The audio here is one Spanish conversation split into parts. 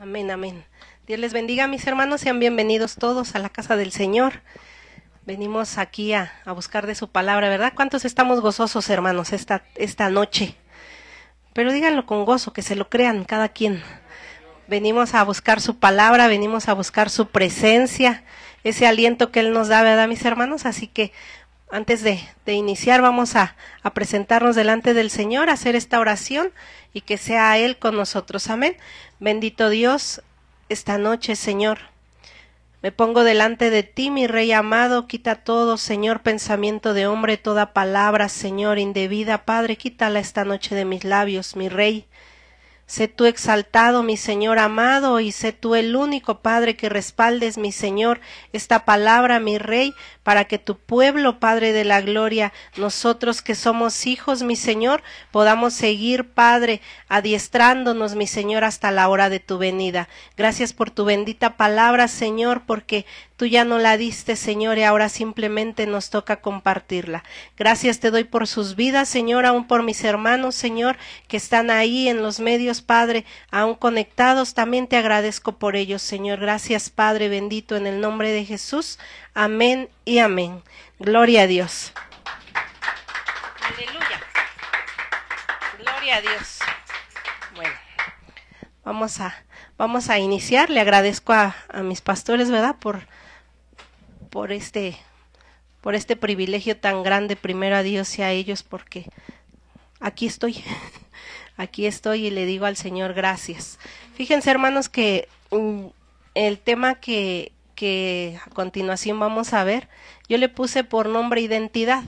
Amén, amén. Dios les bendiga, mis hermanos, sean bienvenidos todos a la casa del Señor. Venimos aquí a buscar de su palabra, ¿verdad? ¿Cuántos estamos gozosos, hermanos, esta noche? Pero díganlo con gozo, que se lo crean cada quien. Venimos a buscar su palabra, venimos a buscar su presencia, ese aliento que Él nos da, ¿verdad, mis hermanos? Así que antes de iniciar vamos a presentarnos delante del Señor, a hacer esta oración y que sea Él con nosotros. Amén. Bendito Dios, esta noche, Señor, me pongo delante de ti, mi Rey amado, quita todo, Señor, pensamiento de hombre, toda palabra, Señor, indebida, Padre, quítala esta noche de mis labios, mi Rey. Sé tú exaltado, mi Señor amado, y sé tú el único, Padre, que respaldes, mi Señor, esta palabra, mi Rey, para que tu pueblo, Padre de la gloria, nosotros que somos hijos, mi Señor, podamos seguir, Padre, adiestrándonos, mi Señor, hasta la hora de tu venida. Gracias por tu bendita palabra, Señor, porque tú ya no la diste, Señor, y ahora simplemente nos toca compartirla. Gracias te doy por sus vidas, Señor, aún por mis hermanos, Señor, que están ahí en los medios, Padre, aún conectados. También te agradezco por ellos, Señor. Gracias, Padre bendito, en el nombre de Jesús. Amén y amén. Gloria a Dios. Aleluya. Gloria a Dios. Bueno, vamos a iniciar. Le agradezco a mis pastores, ¿verdad? Por este privilegio tan grande, primero a Dios y a ellos, porque aquí estoy y le digo al Señor gracias. Fíjense, hermanos, que el tema que a continuación vamos a ver, yo le puse por nombre identidad,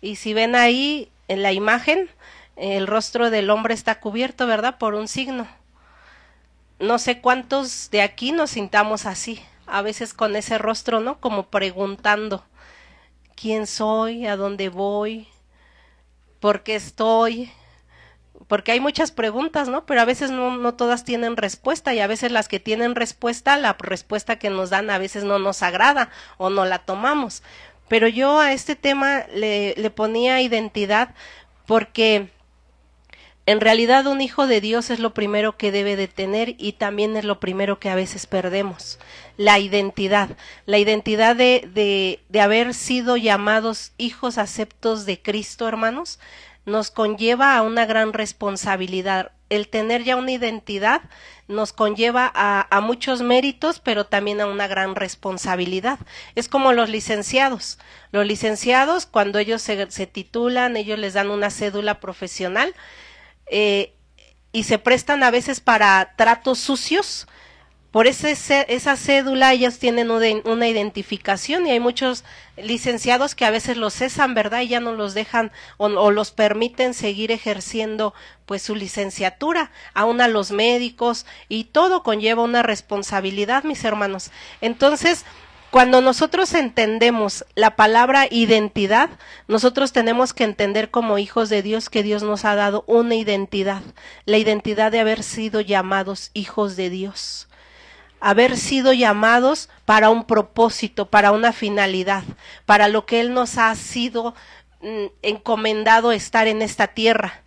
y si ven ahí en la imagen, el rostro del hombre está cubierto, ¿verdad?, por un signo. No sé cuántos de aquí nos sintamos así, a veces con ese rostro, ¿no?, como preguntando, ¿quién soy? ¿A dónde voy? ¿Por qué estoy? Porque hay muchas preguntas, ¿no? Pero a veces no todas tienen respuesta, y a veces las que tienen respuesta, la respuesta que nos dan a veces no nos agrada o no la tomamos. Pero yo a este tema le ponía identidad porque en realidad un hijo de Dios es lo primero que debe de tener, y también es lo primero que a veces perdemos, la identidad de haber sido llamados hijos aceptos de Cristo, hermanos. Nos conlleva a una gran responsabilidad. El tener ya una identidad nos conlleva a muchos méritos, pero también a una gran responsabilidad. Es como los licenciados. Los licenciados, cuando ellos se titulan, ellos les dan una cédula profesional, y se prestan a veces para tratos sucios. Por esa cédula ellos tienen una identificación, y hay muchos licenciados que a veces los cesan, ¿verdad?, y ya no los dejan o los permiten seguir ejerciendo pues su licenciatura, aún a los médicos, y todo conlleva una responsabilidad, mis hermanos. Entonces, cuando nosotros entendemos la palabra identidad, nosotros tenemos que entender como hijos de Dios que Dios nos ha dado una identidad, la identidad de haber sido llamados hijos de Dios. Haber sido llamados para un propósito, para una finalidad, para lo que Él nos ha sido encomendado estar en esta tierra.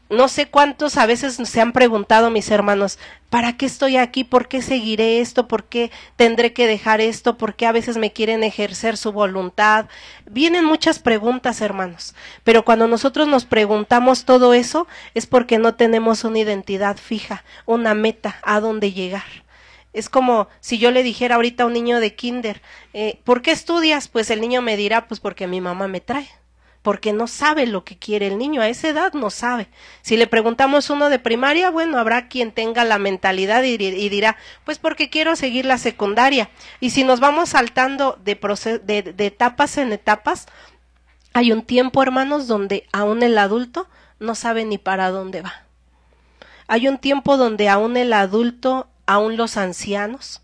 No sé cuántos a veces se han preguntado, mis hermanos, ¿para qué estoy aquí? ¿Por qué seguiré esto? ¿Por qué tendré que dejar esto? ¿Por qué a veces me quieren ejercer su voluntad? Vienen muchas preguntas, hermanos, pero cuando nosotros nos preguntamos todo eso es porque no tenemos una identidad fija, una meta a dónde llegar. Es como si yo le dijera ahorita a un niño de kinder, ¿por qué estudias? Pues el niño me dirá, pues porque mi mamá me trae, porque no sabe lo que quiere el niño, a esa edad no sabe. Si le preguntamos uno de primaria, bueno, habrá quien tenga la mentalidad y dirá, pues porque quiero seguir la secundaria. Y si nos vamos saltando de etapas en etapas, hay un tiempo, hermanos, donde aún el adulto no sabe ni para dónde va. Hay un tiempo donde aún el adulto, aún los ancianos,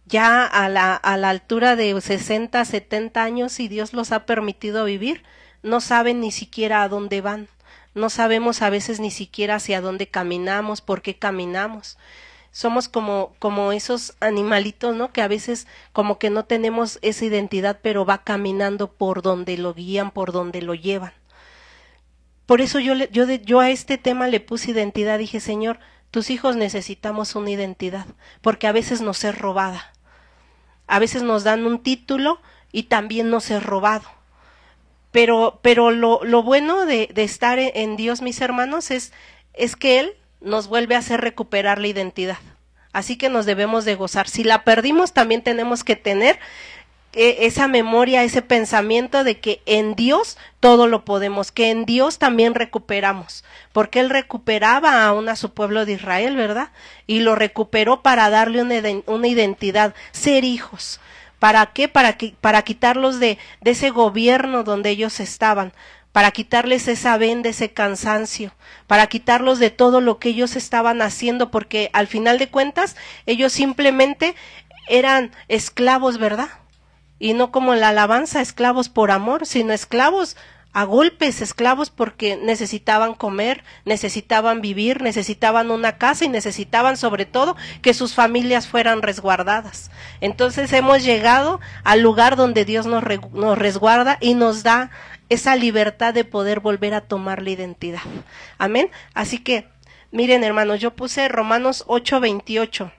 ya a la altura de 60, 70 años, si Dios los ha permitido vivir, no saben ni siquiera a dónde van. No sabemos a veces ni siquiera hacia dónde caminamos, por qué caminamos. Somos como esos animalitos, ¿no?, que a veces como que no tenemos esa identidad, pero va caminando por donde lo guían, por donde lo llevan. Por eso yo a este tema le puse identidad. Dije, Señor, tus hijos necesitamos una identidad, porque a veces nos es robada. A veces nos dan un título y también nos es robado. Pero lo bueno de estar en Dios, mis hermanos, es que Él nos vuelve a hacer recuperar la identidad. Así que nos debemos de gozar. Si la perdimos, también tenemos que tener esa memoria, ese pensamiento de que en Dios todo lo podemos, que en Dios también recuperamos, porque Él recuperaba aún a su pueblo de Israel, ¿verdad? Y lo recuperó para darle una identidad, ser hijos. ¿Para qué? Para quitarlos de ese gobierno donde ellos estaban, para quitarles esa venda, ese cansancio, para quitarlos de todo lo que ellos estaban haciendo, porque al final de cuentas ellos simplemente eran esclavos, ¿verdad? Y no como la alabanza, esclavos por amor, sino esclavos a golpes, esclavos porque necesitaban comer, necesitaban vivir, necesitaban una casa y necesitaban sobre todo que sus familias fueran resguardadas. Entonces hemos llegado al lugar donde Dios nos resguarda y nos da esa libertad de poder volver a tomar la identidad. Amén. Así que, miren hermanos, yo puse Romanos 8:28.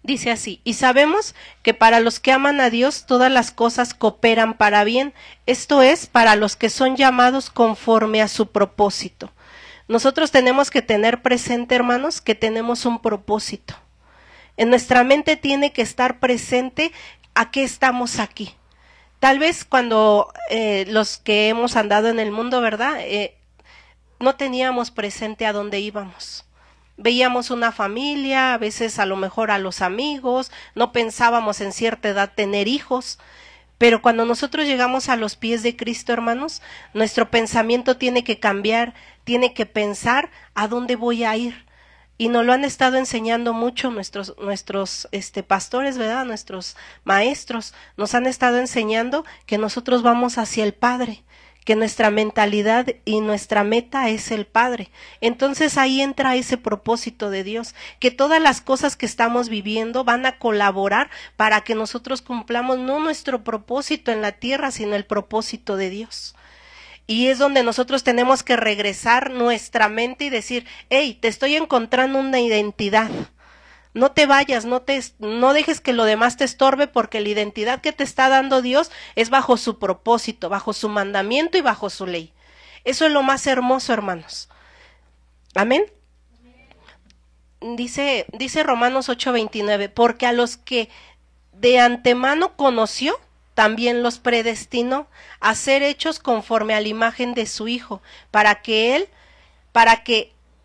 Dice así, y sabemos que para los que aman a Dios todas las cosas cooperan para bien, esto es, para los que son llamados conforme a su propósito. Nosotros tenemos que tener presente, hermanos, que tenemos un propósito. En nuestra mente tiene que estar presente a qué estamos aquí. Tal vez cuando los que hemos andado en el mundo, ¿verdad? No teníamos presente a dónde íbamos. Veíamos una familia, a veces a lo mejor a los amigos, no pensábamos en cierta edad tener hijos, pero cuando nosotros llegamos a los pies de Cristo, hermanos, nuestro pensamiento tiene que cambiar, tiene que pensar a dónde voy a ir. Y nos lo han estado enseñando mucho nuestros pastores, ¿verdad? Nuestros maestros nos han estado enseñando que nosotros vamos hacia el Padre, que nuestra mentalidad y nuestra meta es el Padre. Entonces ahí entra ese propósito de Dios, que todas las cosas que estamos viviendo van a colaborar para que nosotros cumplamos no nuestro propósito en la tierra, sino el propósito de Dios. Y es donde nosotros tenemos que regresar nuestra mente y decir, hey, te estoy encontrando una identidad. No te vayas, no dejes que lo demás te estorbe, porque la identidad que te está dando Dios es bajo su propósito, bajo su mandamiento y bajo su ley. Eso es lo más hermoso, hermanos. Amén. Dice Romanos 8:29, porque a los que de antemano conoció, también los predestinó a ser hechos conforme a la imagen de su Hijo, para que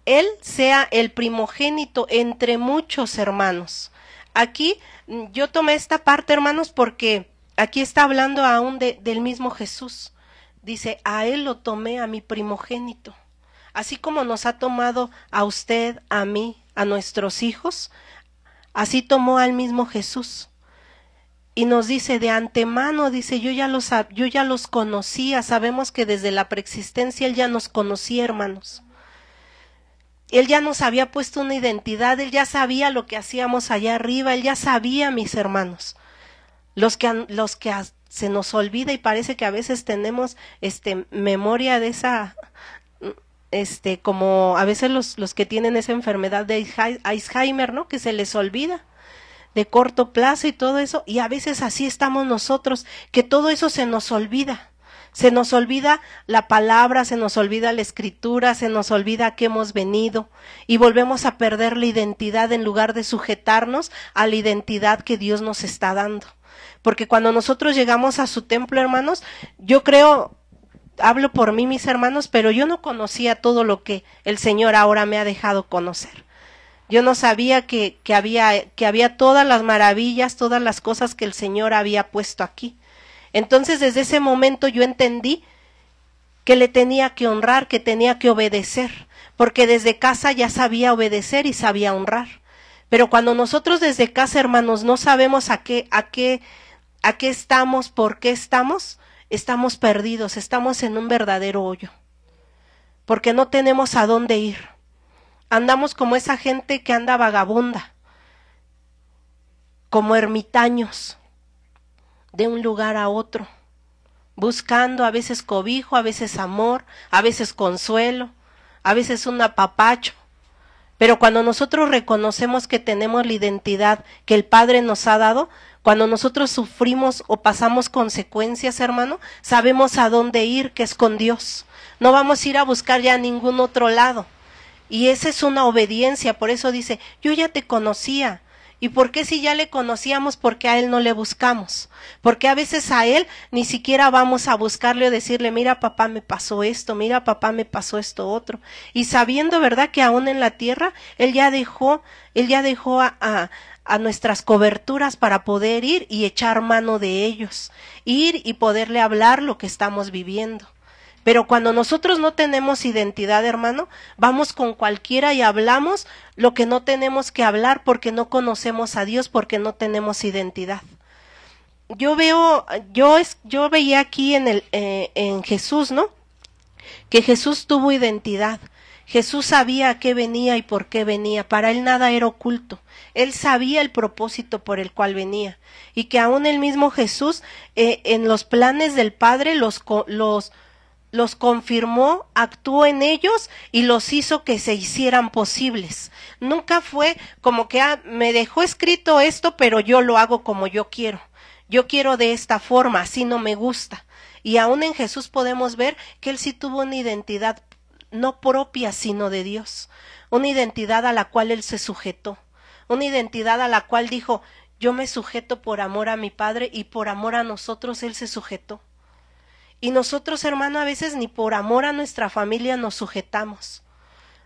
Él sea el primogénito entre muchos hermanos. Aquí yo tomé esta parte, hermanos, porque aquí está hablando aún del mismo Jesús. Dice, a Él lo tomé, a mi primogénito. Así como nos ha tomado a usted, a mí, a nuestros hijos, así tomó al mismo Jesús. Y nos dice de antemano, dice, yo ya los conocía. Sabemos que desde la preexistencia Él ya nos conocía, hermanos. Él ya nos había puesto una identidad, Él ya sabía lo que hacíamos allá arriba, Él ya sabía, mis hermanos. Los que se nos olvida, y parece que a veces tenemos memoria de esa, como a veces los que tienen esa enfermedad de Alzheimer, ¿no? Que se les olvida de corto plazo y todo eso, y a veces así estamos nosotros, que todo eso se nos olvida. Se nos olvida la palabra, se nos olvida la escritura, se nos olvida a qué hemos venido y volvemos a perder la identidad en lugar de sujetarnos a la identidad que Dios nos está dando. Porque cuando nosotros llegamos a su templo, hermanos, yo creo, hablo por mí, mis hermanos, pero yo no conocía todo lo que el Señor ahora me ha dejado conocer. Yo no sabía que había todas las maravillas, todas las cosas que el Señor había puesto aquí. Entonces, desde ese momento yo entendí que le tenía que honrar, que tenía que obedecer, porque desde casa ya sabía obedecer y sabía honrar. Pero cuando nosotros desde casa, hermanos, no sabemos a qué estamos, por qué estamos perdidos, estamos en un verdadero hoyo, porque no tenemos a dónde ir. Andamos como esa gente que anda vagabunda, como ermitaños, de un lugar a otro, buscando a veces cobijo, a veces amor, a veces consuelo, a veces un apapacho, Pero cuando nosotros reconocemos que tenemos la identidad que el Padre nos ha dado, cuando nosotros sufrimos o pasamos consecuencias, hermano, sabemos a dónde ir, que es con Dios. No vamos a ir a buscar ya a ningún otro lado. Y esa es una obediencia, por eso dice, yo ya te conocía. ¿Y por qué si ya le conocíamos, porque a Él no le buscamos? Porque a veces a Él ni siquiera vamos a buscarle o decirle, mira papá me pasó esto, mira papá me pasó esto otro. Y sabiendo, ¿verdad?, que aún en la tierra Él ya dejó a nuestras coberturas para poder ir y echar mano de ellos, ir y poderle hablar lo que estamos viviendo. Pero cuando nosotros no tenemos identidad, hermano, vamos con cualquiera y hablamos lo que no tenemos que hablar porque no conocemos a Dios, porque no tenemos identidad. Yo veía aquí en Jesús, ¿no?, que Jesús tuvo identidad. Jesús sabía a qué venía y por qué venía. Para Él nada era oculto. Él sabía el propósito por el cual venía. Y que aún el mismo Jesús, en los planes del Padre, los confirmó, actuó en ellos y los hizo que se hicieran posibles. Nunca fue como que me dejó escrito esto, pero yo lo hago como yo quiero. Yo quiero de esta forma, así no me gusta. Y aún en Jesús podemos ver que Él sí tuvo una identidad no propia, sino de Dios. Una identidad a la cual Él se sujetó. Una identidad a la cual dijo, yo me sujeto por amor a mi Padre y por amor a nosotros Él se sujetó. Y nosotros, hermano, a veces ni por amor a nuestra familia nos sujetamos.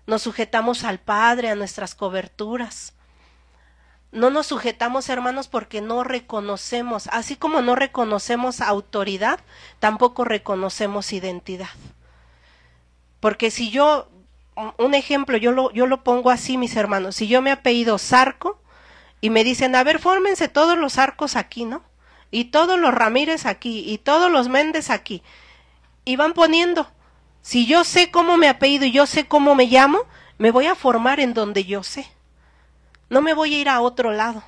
Nos sujetamos al Padre, a nuestras coberturas. No nos sujetamos, hermanos, porque no reconocemos, así como no reconocemos autoridad, tampoco reconocemos identidad. Porque si yo, un ejemplo, yo lo pongo así, mis hermanos, si yo me apellido Zarco y me dicen, a ver, fórmense todos los Zarcos aquí, ¿no?, y todos los Ramírez aquí, y todos los Méndez aquí, y van poniendo, si yo sé cómo me apellido y yo sé cómo me llamo, me voy a formar en donde yo sé, no me voy a ir a otro lado.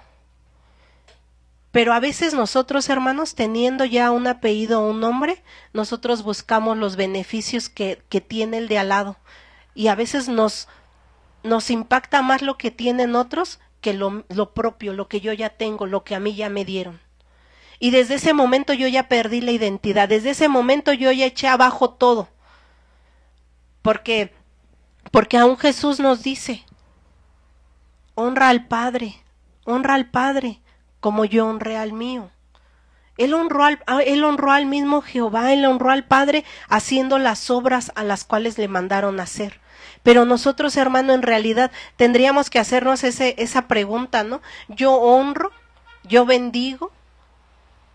Pero a veces nosotros, hermanos, teniendo ya un apellido o un nombre, nosotros buscamos los beneficios que tiene el de al lado, y a veces nos impacta más lo que tienen otros que lo propio, lo que yo ya tengo, lo que a mí ya me dieron. Y desde ese momento yo ya perdí la identidad, desde ese momento yo ya eché abajo todo. Porque aún Jesús nos dice, honra al Padre como yo honré al mío. Él honró al mismo Jehová, Él honró al Padre haciendo las obras a las cuales le mandaron hacer. Pero nosotros, hermano, en realidad tendríamos que hacernos esa pregunta, ¿no? Yo honro, yo bendigo,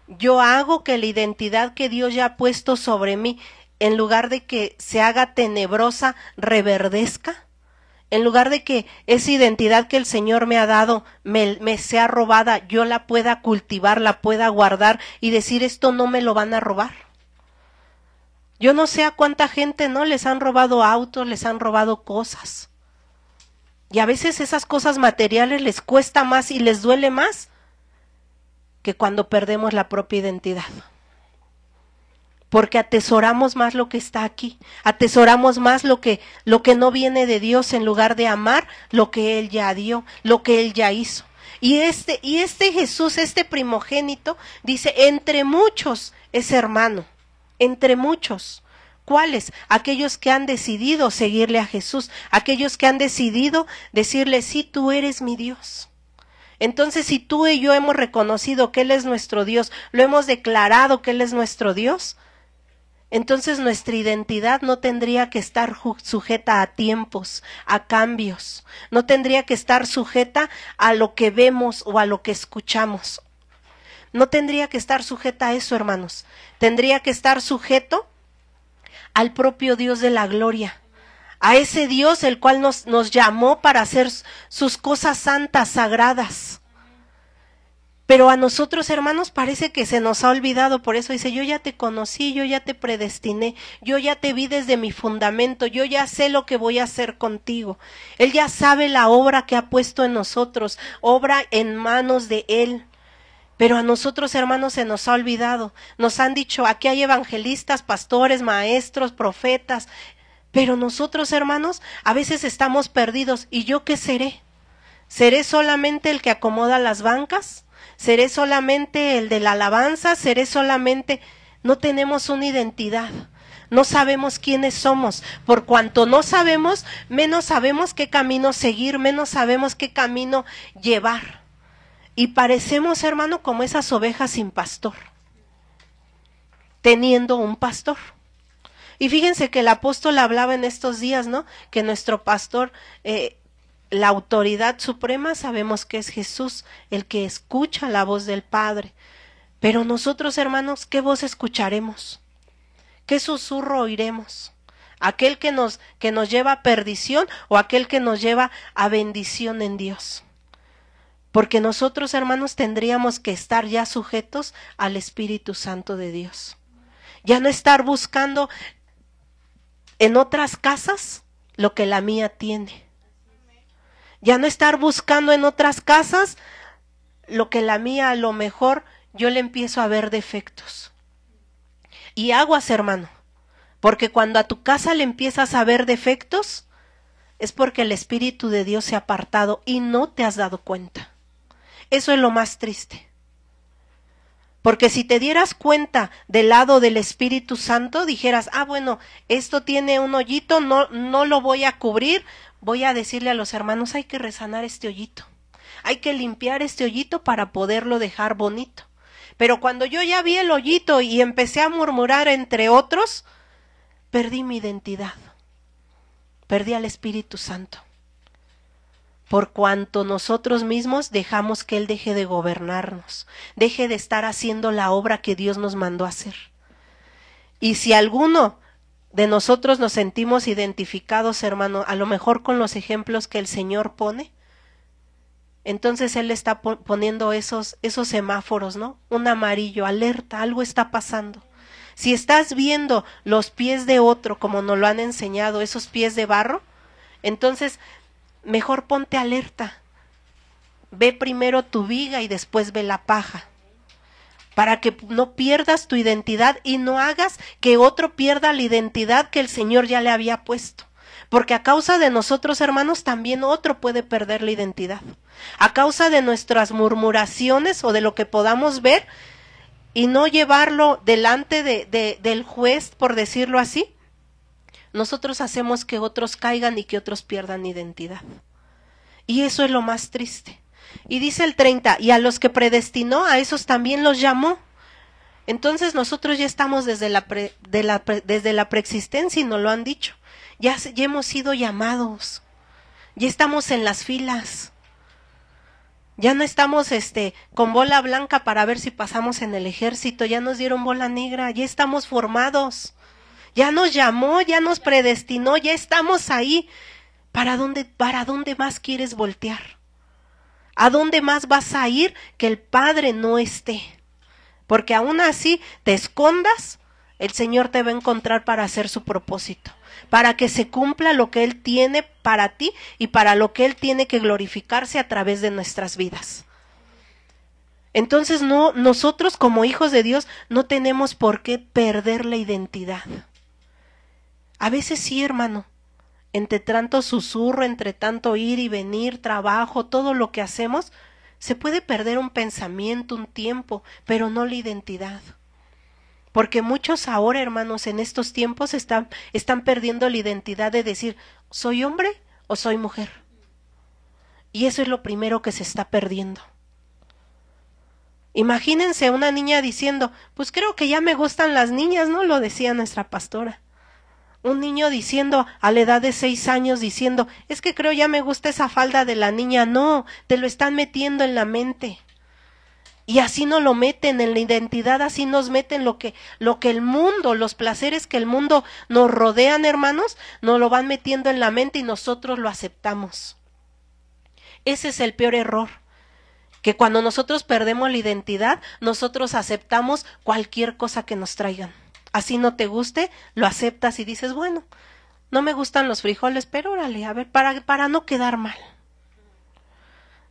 yo hago que la identidad que Dios ya ha puesto sobre mí, en lugar de que se haga tenebrosa, reverdezca. En lugar de que esa identidad que el Señor me ha dado me sea robada, yo la pueda cultivar, la pueda guardar y decir, esto no me lo van a robar. Yo no sé a cuánta gente no les han robado autos, les han robado cosas. Y a veces esas cosas materiales les cuesta más y les duele más que cuando perdemos la propia identidad. Porque atesoramos más lo que está aquí, atesoramos más lo que no viene de Dios en lugar de amar lo que Él ya dio, lo que Él ya hizo. Y este Jesús, este primogénito, dice, entre muchos es hermano, entre muchos. ¿Cuáles? Aquellos que han decidido seguirle a Jesús, aquellos que han decidido decirle, sí, tú eres mi Dios. Entonces, si tú y yo hemos reconocido que Él es nuestro Dios, lo hemos declarado que Él es nuestro Dios, entonces nuestra identidad no tendría que estar sujeta a tiempos, a cambios, no tendría que estar sujeta a lo que vemos o a lo que escuchamos. No tendría que estar sujeta a eso, hermanos. Tendría que estar sujeto al propio Dios de la gloria, a ese Dios el cual nos llamó para hacer sus cosas santas, sagradas. Pero a nosotros, hermanos, parece que se nos ha olvidado, por eso dice, yo ya te conocí, yo ya te predestiné, yo ya te vi desde mi fundamento, yo ya sé lo que voy a hacer contigo. Él ya sabe la obra que ha puesto en nosotros, obra en manos de Él. Pero a nosotros, hermanos, se nos ha olvidado. Nos han dicho, aquí hay evangelistas, pastores, maestros, profetas, Pero nosotros, hermanos, a veces estamos perdidos. ¿Y yo qué seré? ¿Seré solamente el que acomoda las bancas? ¿Seré solamente el de la alabanza? ¿Seré solamente...? No tenemos una identidad. No sabemos quiénes somos. Por cuanto no sabemos, menos sabemos qué camino seguir, menos sabemos qué camino llevar. Y parecemos, hermano, como esas ovejas sin pastor, teniendo un pastor. Y fíjense que el apóstol hablaba en estos días, ¿no? Que nuestro pastor, la autoridad suprema, sabemos que es Jesús, el que escucha la voz del Padre. Pero nosotros, hermanos, ¿qué voz escucharemos? ¿Qué susurro oiremos? ¿Aquel que nos lleva a perdición o aquel que nos lleva a bendición en Dios? Porque nosotros, hermanos, tendríamos que estar ya sujetos al Espíritu Santo de Dios. Ya no estar buscando en otras casas lo que la mía tiene. Ya no estar buscando en otras casas lo que la mía, a lo mejor yo le empiezo a ver defectos. Y aguas, hermano, porque cuando a tu casa le empiezas a ver defectos, es porque el Espíritu de Dios se ha apartado y no te has dado cuenta. Eso es lo más triste. Porque si te dieras cuenta del lado del Espíritu Santo, dijeras, bueno, esto tiene un hoyito, no lo voy a cubrir, voy a decirle a los hermanos, hay que resanar este hoyito, hay que limpiar este hoyito para poderlo dejar bonito. Pero cuando yo ya vi el hoyito y empecé a murmurar entre otros, perdí mi identidad, perdí al Espíritu Santo. Por cuanto nosotros mismos dejamos que Él deje de gobernarnos, deje de estar haciendo la obra que Dios nos mandó a hacer. Y si alguno de nosotros nos sentimos identificados, hermano, a lo mejor con los ejemplos que el Señor pone, entonces Él está poniendo esos semáforos, ¿no? Un amarillo, alerta, algo está pasando. Si estás viendo los pies de otro, como nos lo han enseñado, esos pies de barro, entonces mejor ponte alerta. Ve primero tu viga y después ve la paja, para que no pierdas tu identidad y no hagas que otro pierda la identidad que el Señor ya le había puesto. Porque a causa de nosotros, hermanos, también otro puede perder la identidad. A causa de nuestras murmuraciones o de lo que podamos ver y no llevarlo delante del juez, por decirlo así, nosotros hacemos que otros caigan y que otros pierdan identidad. Y eso es lo más triste. Y dice el 30, y a los que predestinó, a esos también los llamó. Entonces nosotros ya estamos desde la preexistencia y nos lo han dicho. Ya hemos sido llamados. Ya estamos en las filas. Ya no estamos con bola blanca para ver si pasamos en el ejército. Ya nos dieron bola negra. Ya estamos formados. Ya nos llamó, ya nos predestinó, ya estamos ahí. ¿Para dónde más quieres voltear? ¿A dónde más vas a ir que el Padre no esté? Porque aún así te escondas, el Señor te va a encontrar para hacer su propósito, para que se cumpla lo que Él tiene para ti y para lo que Él tiene que glorificarse a través de nuestras vidas. Entonces nosotros como hijos de Dios no tenemos por qué perder la identidad. A veces sí, hermano, entre tanto susurro, entre tanto ir y venir, trabajo, todo lo que hacemos, se puede perder un pensamiento, un tiempo, pero no la identidad. Porque muchos ahora, hermanos, en estos tiempos están perdiendo la identidad de decir, ¿soy hombre o soy mujer? Y eso es lo primero que se está perdiendo. Imagínense una niña diciendo, pues creo que ya me gustan las niñas, ¿no? Lo decía nuestra pastora. Un niño diciendo a la edad de 6 años diciendo, es que creo ya me gusta esa falda de la niña. No, te lo están metiendo en la mente. Y así nos lo meten en la identidad, así nos meten lo que el mundo, los placeres que el mundo nos rodean, hermanos, nos lo van metiendo en la mente y nosotros lo aceptamos. Ese es el peor error, que cuando nosotros perdemos la identidad, nosotros aceptamos cualquier cosa que nos traigan. Así no te guste, lo aceptas y dices, bueno, no me gustan los frijoles, pero órale, a ver, para no quedar mal.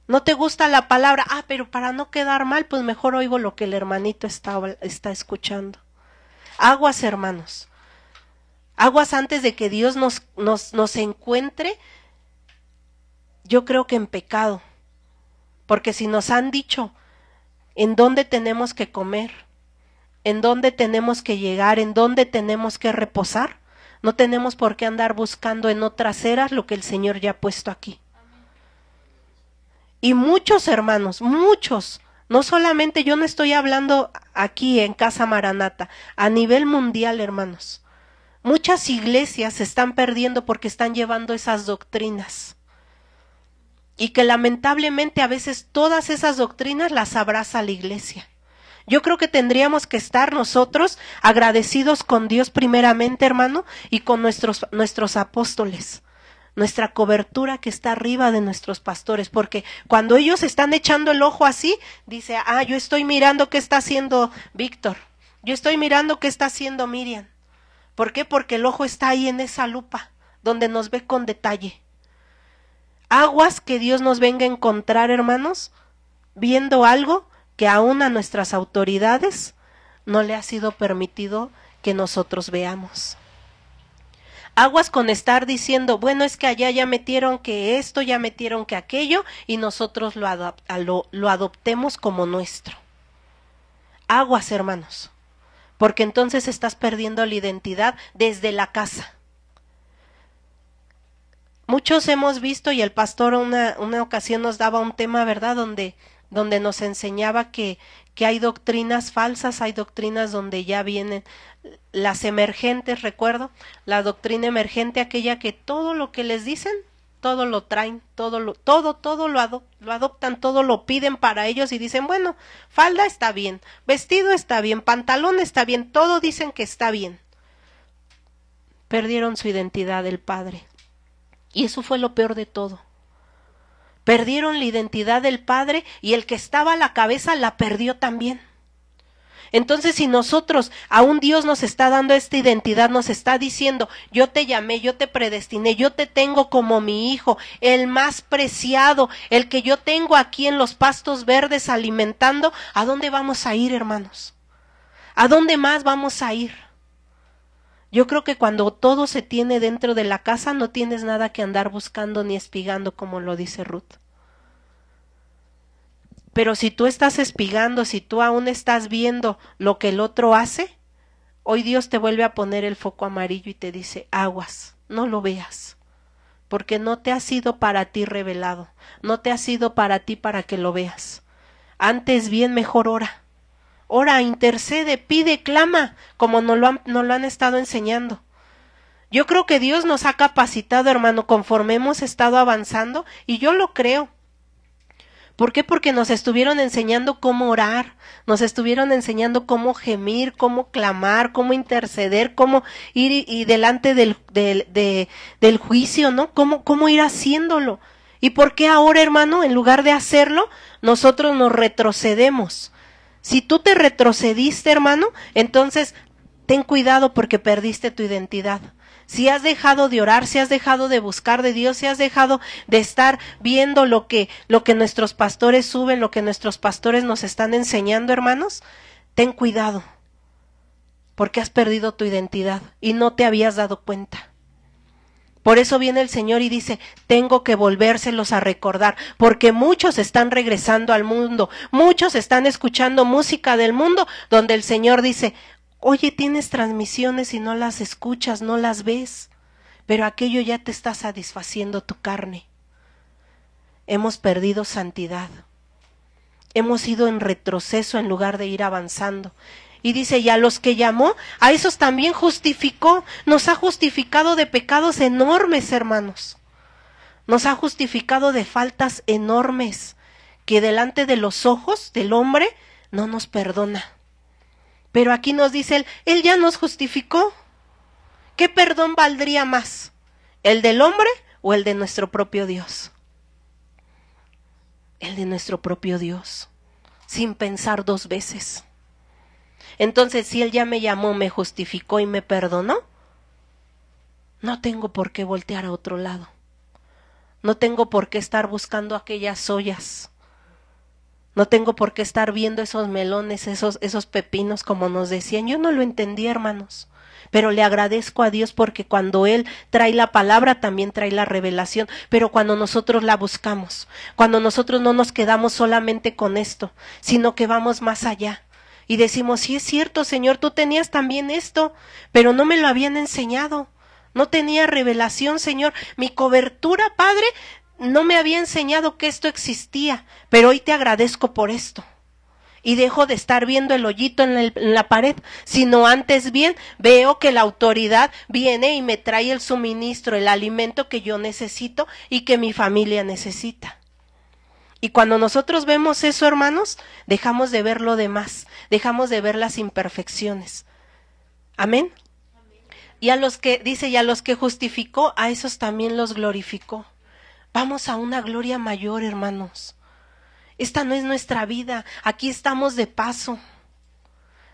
No te gusta la palabra, pero para no quedar mal, pues mejor oigo lo que el hermanito está escuchando. Aguas, hermanos. Aguas antes de que Dios nos encuentre, yo creo que en pecado. Porque si nos han dicho en dónde tenemos que comer, en dónde tenemos que llegar, en dónde tenemos que reposar, no tenemos por qué andar buscando en otras eras lo que el Señor ya ha puesto aquí. Y muchos hermanos, muchos, no solamente yo no estoy hablando aquí en Casa Maranata, a nivel mundial, hermanos. Muchas iglesias se están perdiendo porque están llevando esas doctrinas. Y que lamentablemente a veces todas esas doctrinas las abraza la iglesia. Yo creo que tendríamos que estar nosotros agradecidos con Dios primeramente, hermano, y con nuestros apóstoles. Nuestra cobertura que está arriba de nuestros pastores, porque cuando ellos están echando el ojo así, dice, yo estoy mirando qué está haciendo Víctor, yo estoy mirando qué está haciendo Miriam. ¿Por qué? Porque el ojo está ahí en esa lupa, donde nos ve con detalle. Aguas que Dios nos venga a encontrar, hermanos, viendo algo que aún a nuestras autoridades no le ha sido permitido que nosotros veamos. Aguas con estar diciendo, bueno, es que allá ya metieron que esto, ya metieron que aquello, y nosotros lo adoptemos como nuestro. Aguas, hermanos, porque entonces estás perdiendo la identidad desde la casa. Muchos hemos visto, y el pastor una ocasión nos daba un tema, ¿verdad?, donde nos enseñaba que hay doctrinas falsas, hay doctrinas donde ya vienen las emergentes, recuerdo, la doctrina emergente, aquella que todo lo que les dicen, todo lo traen, todo lo adoptan, todo lo piden para ellos y dicen, bueno, falda está bien, vestido está bien, pantalón está bien, todo dicen que está bien. Perdieron su identidad del Padre. Y eso fue lo peor de todo. Perdieron la identidad del Padre y el que estaba a la cabeza la perdió también. Entonces, si nosotros, aún Dios nos está dando esta identidad, nos está diciendo, yo te llamé, yo te predestiné, yo te tengo como mi hijo, el más preciado, el que yo tengo aquí en los pastos verdes alimentando, ¿a dónde vamos a ir, hermanos? ¿A dónde más vamos a ir? Yo creo que cuando todo se tiene dentro de la casa, no tienes nada que andar buscando ni espigando, como lo dice Ruth. Pero si tú estás espigando, si tú aún estás viendo lo que el otro hace, hoy Dios te vuelve a poner el foco amarillo y te dice, aguas, no lo veas, porque no te ha sido para ti revelado, no te ha sido para ti para que lo veas. Antes bien, mejor ora. Ora, intercede, pide, clama, como nos lo han estado enseñando. Yo creo que Dios nos ha capacitado, hermano, conforme hemos estado avanzando, y yo lo creo. ¿Por qué? Porque nos estuvieron enseñando cómo orar, nos estuvieron enseñando cómo gemir, cómo clamar, cómo interceder, cómo ir y delante del juicio, ¿no? Cómo ir haciéndolo. ¿Y por qué ahora, hermano, en lugar de hacerlo, nosotros nos retrocedemos? Si tú te retrocediste, hermano, entonces ten cuidado porque perdiste tu identidad. Si has dejado de orar, si has dejado de buscar de Dios, si has dejado de estar viendo lo que nuestros pastores suben, lo que nuestros pastores nos están enseñando, hermanos, ten cuidado, porque has perdido tu identidad y no te habías dado cuenta. Por eso viene el Señor y dice, tengo que volvérselos a recordar, porque muchos están regresando al mundo, muchos están escuchando música del mundo, donde el Señor dice, oye, tienes transmisiones y no las escuchas, no las ves, pero aquello ya te está satisfaciendo tu carne. Hemos perdido santidad, hemos ido en retroceso en lugar de ir avanzando. Y dice, y a los que llamó, a esos también justificó, nos ha justificado de pecados enormes, hermanos. Nos ha justificado de faltas enormes, que delante de los ojos del hombre no nos perdona. Pero aquí nos dice él ya nos justificó. ¿Qué perdón valdría más? ¿El del hombre o el de nuestro propio Dios? El de nuestro propio Dios, sin pensar dos veces. Entonces, si Él ya me llamó, me justificó y me perdonó, no tengo por qué voltear a otro lado. No tengo por qué estar buscando aquellas ollas. No tengo por qué estar viendo esos melones, esos pepinos, como nos decían. Yo no lo entendí, hermanos. pero le agradezco a Dios porque cuando Él trae la palabra también trae la revelación, pero cuando nosotros la buscamos, cuando nosotros no nos quedamos solamente con esto, sino que vamos más allá y decimos, sí es cierto, Señor, tú tenías también esto, pero no me lo habían enseñado, no tenía revelación, Señor, mi cobertura, Padre, no me había enseñado que esto existía, pero hoy te agradezco por esto. Y dejo de estar viendo el hoyito en la pared, sino antes bien veo que la autoridad viene y me trae el suministro, el alimento que yo necesito y que mi familia necesita. Y cuando nosotros vemos eso, hermanos, dejamos de ver lo demás, dejamos de ver las imperfecciones. Amén. Y a los que, dice, y a los que justificó, a esos también los glorificó. Vamos a una gloria mayor, hermanos. Esta no es nuestra vida, aquí estamos de paso.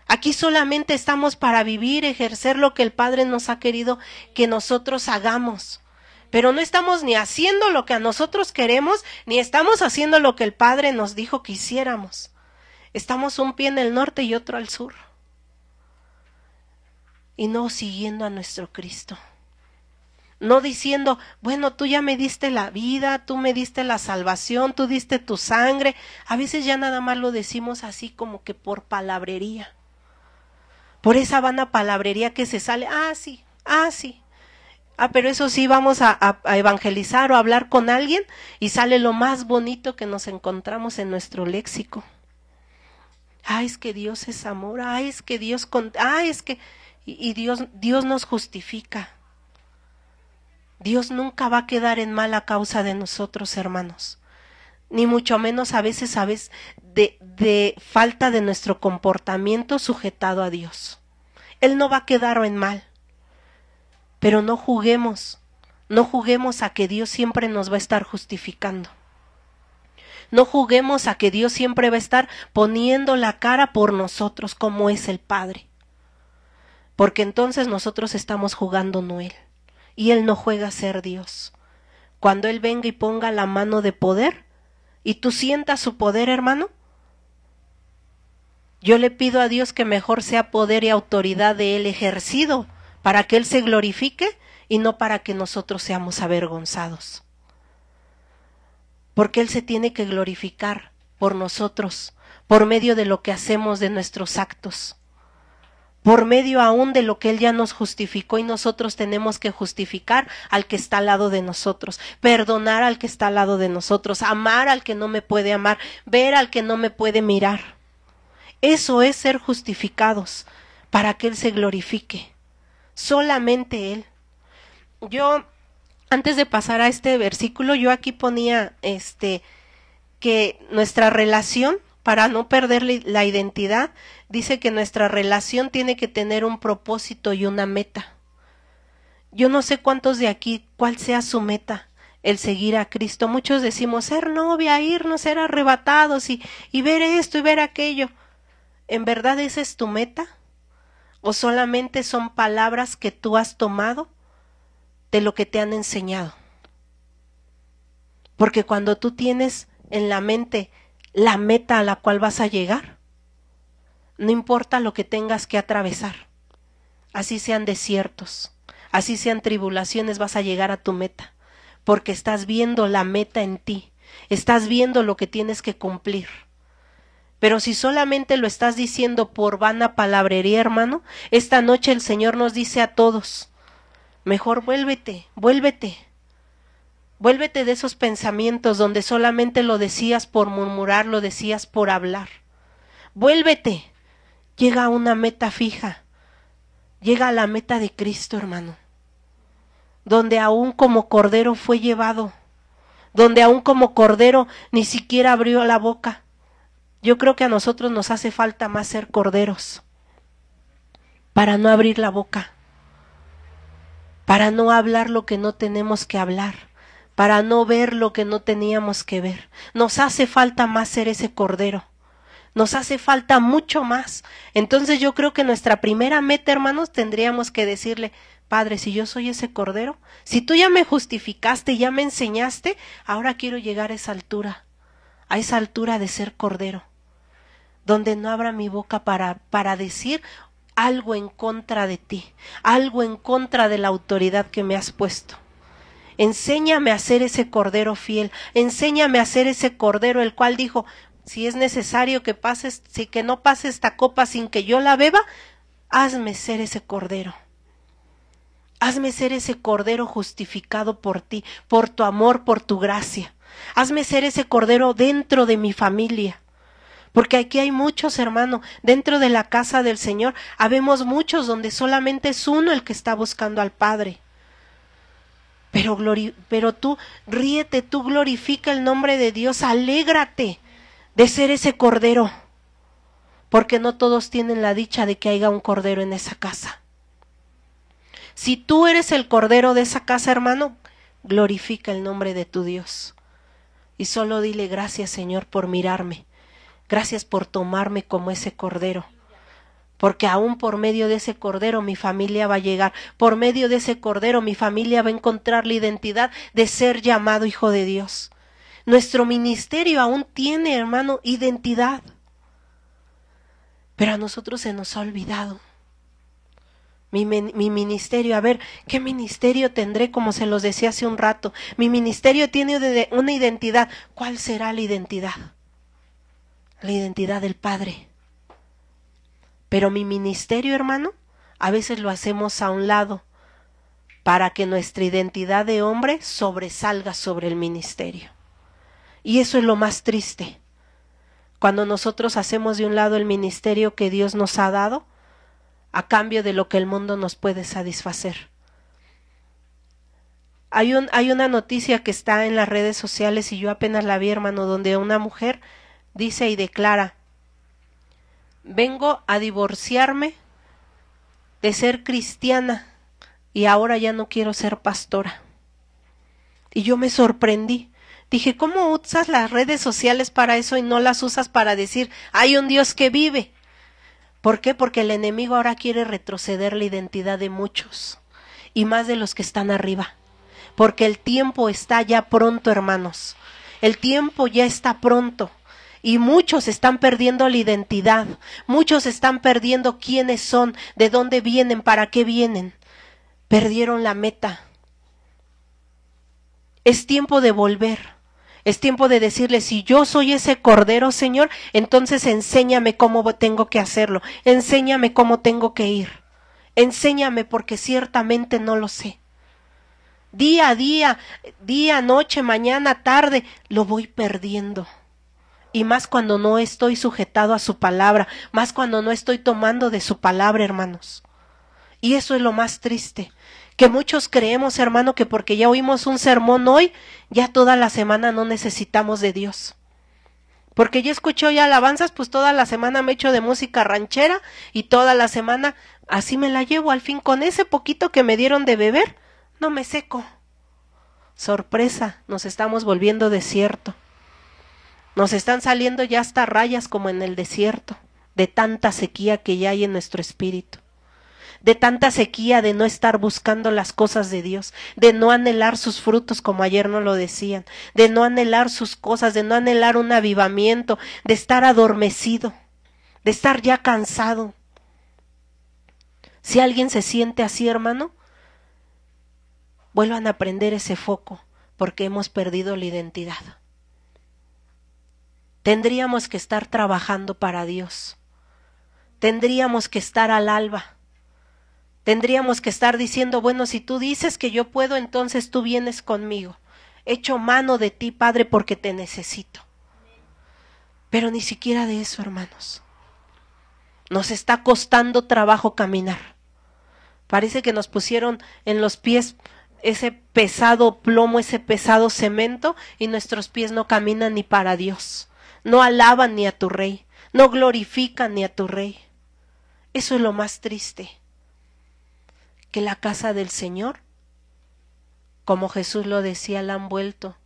Aquí solamente estamos para vivir, ejercer lo que el Padre nos ha querido que nosotros hagamos. Pero no estamos ni haciendo lo que a nosotros queremos, ni estamos haciendo lo que el Padre nos dijo que hiciéramos. Estamos un pie en el norte y otro al sur. Y no siguiendo a nuestro Cristo. No diciendo, bueno, tú ya me diste la vida, tú me diste la salvación, tú diste tu sangre. A veces ya nada más lo decimos así como que por palabrería. Por esa vana palabrería que se sale, sí. Pero eso sí, vamos a evangelizar o a hablar con alguien y sale lo más bonito que nos encontramos en nuestro léxico. Es que Dios es amor, es que Dios, y Dios nos justifica. Dios nunca va a quedar en mal a causa de nosotros, hermanos. Ni mucho menos a veces de falta de nuestro comportamiento sujetado a Dios. Él no va a quedar en mal. Pero no juguemos a que Dios siempre nos va a estar justificando. No juguemos a que Dios siempre va a estar poniendo la cara por nosotros como es el Padre. Porque entonces nosotros estamos jugando no Él. Y Él no juega a ser Dios. Cuando Él venga y ponga la mano de poder, y tú sientas su poder, hermano, yo le pido a Dios que mejor sea poder y autoridad de Él ejercido, para que Él se glorifique, y no para que nosotros seamos avergonzados. Porque Él se tiene que glorificar por nosotros, por medio de lo que hacemos, de nuestros actos. Por medio aún de lo que Él ya nos justificó y nosotros tenemos que justificar al que está al lado de nosotros, perdonar al que está al lado de nosotros, amar al que no me puede amar, ver al que no me puede mirar. Eso es ser justificados, para que Él se glorifique, solamente Él. Yo, antes de pasar a este versículo, yo aquí ponía que nuestra relación, para no perder la identidad, dice que nuestra relación tiene que tener un propósito y una meta. Yo no sé cuántos de aquí, cuál sea su meta, el seguir a Cristo. Muchos decimos ser novia, irnos, ser arrebatados y ver esto y ver aquello. ¿En verdad esa es tu meta? ¿O solamente son palabras que tú has tomado de lo que te han enseñado? Porque cuando tú tienes en la mente la meta a la cual vas a llegar, no importa lo que tengas que atravesar, así sean desiertos, así sean tribulaciones, vas a llegar a tu meta, porque estás viendo la meta en ti, estás viendo lo que tienes que cumplir. Pero si solamente lo estás diciendo por vana palabrería, hermano, esta noche el Señor nos dice a todos, mejor vuélvete de esos pensamientos donde solamente lo decías por murmurar, lo decías por hablar. Vuélvete, llega a una meta fija, llega a la meta de Cristo, hermano, donde aún como cordero fue llevado, donde aún como cordero ni siquiera abrió la boca. Yo creo que a nosotros nos hace falta más ser corderos, para no abrir la boca, para no hablar lo que no tenemos que hablar, para no ver lo que no teníamos que ver. Nos hace falta más ser ese cordero, nos hace falta mucho más. Entonces yo creo que nuestra primera meta, hermanos, tendríamos que decirle, Padre, si yo soy ese cordero, si tú ya me justificaste, ya me enseñaste, ahora quiero llegar a esa altura de ser cordero, donde no abra mi boca para decir algo en contra de ti, algo en contra de la autoridad que me has puesto. Enséñame a ser ese cordero fiel, enséñame a ser ese cordero el cual dijo, si es necesario que pases, si que no pase esta copa sin que yo la beba, hazme ser ese cordero. Hazme ser ese cordero justificado por ti, por tu amor, por tu gracia. Hazme ser ese cordero dentro de mi familia. Porque aquí hay muchos, hermano, dentro de la casa del Señor, habemos muchos donde solamente es uno el que está buscando al Padre. Pero tú ríete, tú glorifica el nombre de Dios, alégrate de ser ese cordero, porque no todos tienen la dicha de que haya un cordero en esa casa. Si tú eres el cordero de esa casa, hermano, glorifica el nombre de tu Dios. Y solo dile gracias, Señor, por mirarme. Gracias por tomarme como ese cordero. Porque aún por medio de ese cordero mi familia va a llegar. Por medio de ese cordero mi familia va a encontrar la identidad de ser llamado hijo de Dios. Nuestro ministerio aún tiene, hermano, identidad. Pero a nosotros se nos ha olvidado. Mi ministerio, a ver, ¿qué ministerio tendré? Como se los decía hace un rato. Mi ministerio tiene una identidad. ¿Cuál será la identidad? La identidad del Padre. Pero mi ministerio, hermano, a veces lo hacemos a un lado para que nuestra identidad de hombre sobresalga sobre el ministerio. Y eso es lo más triste. Cuando nosotros hacemos de un lado el ministerio que Dios nos ha dado, a cambio de lo que el mundo nos puede satisfacer. Hay una noticia que está en las redes sociales y yo apenas la vi, hermano, donde una mujer dice y declara: vengo a divorciarme de ser cristiana y ahora ya no quiero ser pastora. Y yo me sorprendí. Dije, ¿cómo usas las redes sociales para eso y no las usas para decir, hay un Dios que vive? ¿Por qué? Porque el enemigo ahora quiere retroceder la identidad de muchos y más de los que están arriba. Porque el tiempo está ya pronto, hermanos. El tiempo ya está pronto. Y muchos están perdiendo la identidad. Muchos están perdiendo quiénes son, de dónde vienen, para qué vienen. Perdieron la meta. Es tiempo de volver. Es tiempo de decirle, si yo soy ese cordero, Señor, entonces enséñame cómo tengo que hacerlo. Enséñame cómo tengo que ir. Enséñame porque ciertamente no lo sé. Día a día, noche, mañana, tarde, lo voy perdiendo. Y más cuando no estoy sujetado a su palabra, más cuando no estoy tomando de su palabra, hermanos. Y eso es lo más triste. Que muchos creemos, hermano, que porque ya oímos un sermón hoy, ya toda la semana no necesitamos de Dios. Porque yo escucho ya alabanzas, pues toda la semana me echo de música ranchera y toda la semana así me la llevo. Al fin, con ese poquito que me dieron de beber, no me seco. Sorpresa, nos estamos volviendo desierto. Nos están saliendo ya hasta rayas como en el desierto, de tanta sequía que ya hay en nuestro espíritu. De tanta sequía de no estar buscando las cosas de Dios, de no anhelar sus frutos como ayer nos lo decían, de no anhelar sus cosas, de no anhelar un avivamiento, de estar adormecido, de estar ya cansado. Si alguien se siente así, hermano, vuelvan a prender ese foco, porque hemos perdido la identidad. Tendríamos que estar trabajando para Dios. Tendríamos que estar al alba. Tendríamos que estar diciendo, bueno, si tú dices que yo puedo, entonces tú vienes conmigo. Echo mano de ti, Padre, porque te necesito. Pero ni siquiera de eso, hermanos. Nos está costando trabajo caminar. Parece que nos pusieron en los pies ese pesado plomo, ese pesado cemento, y nuestros pies no caminan ni para Dios. No alaban ni a tu Rey, no glorifican ni a tu Rey. Eso es lo más triste. Que la casa del Señor, como Jesús lo decía, la han vuelto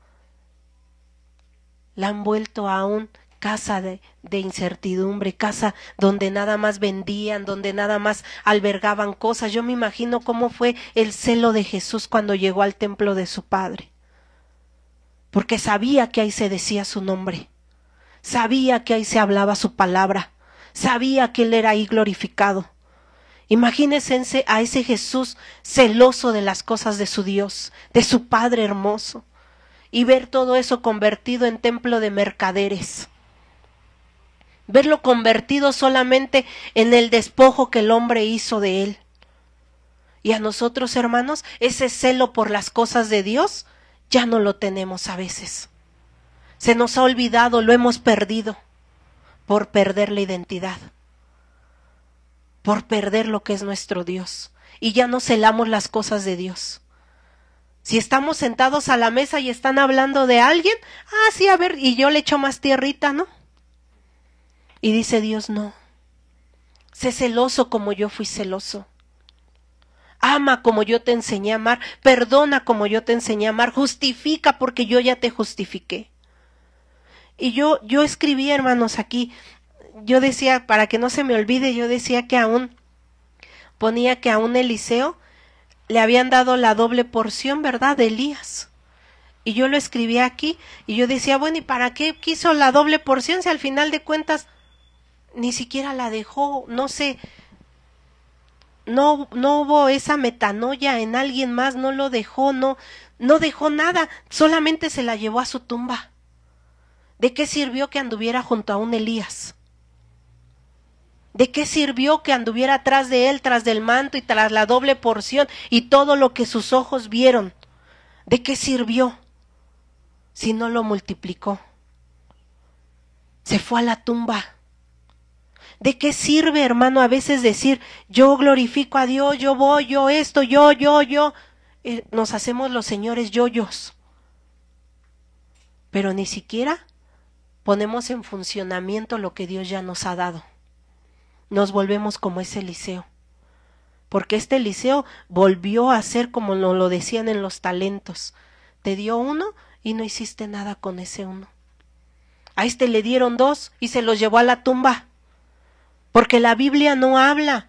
a un casa de incertidumbre, casa donde nada más vendían, donde nada más albergaban cosas. Yo me imagino cómo fue el celo de Jesús cuando llegó al templo de su Padre, porque sabía que ahí se decía su nombre, sabía que ahí se hablaba su palabra, sabía que Él era ahí glorificado. Imagínense a ese Jesús celoso de las cosas de su Dios, de su Padre hermoso, y ver todo eso convertido en templo de mercaderes. Verlo convertido solamente en el despojo que el hombre hizo de él. Y a nosotros, hermanos, ese celo por las cosas de Dios ya no lo tenemos a veces. Se nos ha olvidado, lo hemos perdido por perder la identidad, por perder lo que es nuestro Dios. Y ya no celamos las cosas de Dios. Si estamos sentados a la mesa y están hablando de alguien, sí, a ver, y yo le echo más tierrita, ¿no? Y dice Dios, no. Sé celoso como yo fui celoso. Ama como yo te enseñé a amar. Perdona como yo te enseñé a amar. Justifica porque yo ya te justifiqué. Y yo escribí, hermanos, aquí, yo decía, para que no se me olvide, yo decía que ponía que aún Eliseo le habían dado la doble porción, ¿verdad?, de Elías. Y yo lo escribí aquí, y yo decía, bueno, ¿y para qué quiso la doble porción si al final de cuentas ni siquiera la dejó? No sé, no hubo esa metanoia en alguien más, no lo dejó, no dejó nada, solamente se la llevó a su tumba. ¿De qué sirvió que anduviera junto a un Elías? ¿De qué sirvió que anduviera atrás de él, tras del manto y tras la doble porción y todo lo que sus ojos vieron? ¿De qué sirvió si no lo multiplicó? Se fue a la tumba. ¿De qué sirve, hermano, a veces decir, yo glorifico a Dios, yo voy, yo esto, yo? Nos hacemos los señores yoyos. Pero ni siquiera ponemos en funcionamiento lo que Dios ya nos ha dado. Nos volvemos como ese Eliseo. Porque este Eliseo volvió a ser como nos lo decían en los talentos. Te dio uno y no hiciste nada con ese uno. A este le dieron 2 y se los llevó a la tumba. Porque la Biblia no habla.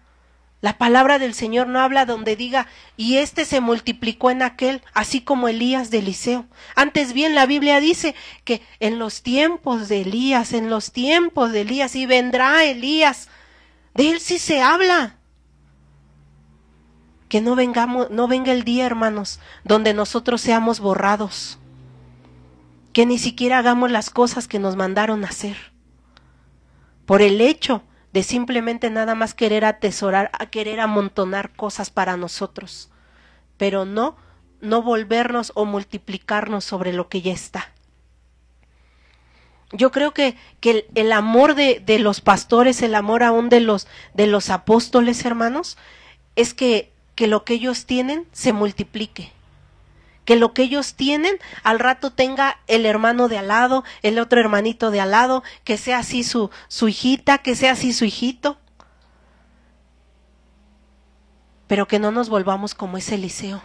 La palabra del Señor no habla donde diga, y este se multiplicó en aquel, así como Elías de Eliseo. Antes bien, la Biblia dice que en los tiempos de Elías, y vendrá Elías. De él sí se habla. Que no venga el día, hermanos, donde nosotros seamos borrados. Que ni siquiera hagamos las cosas que nos mandaron a hacer. Por el hecho de simplemente nada más querer atesorar, a querer amontonar cosas para nosotros, pero no volvernos o multiplicarnos sobre lo que ya está. Yo creo que el amor de los pastores, el amor aún de los apóstoles, hermanos, es que lo que ellos tienen se multiplique. Que lo que ellos tienen al rato tenga el hermano de al lado, el otro hermanito de al lado, que sea así su hijita, que sea así su hijito. Pero que no nos volvamos como ese Eliseo,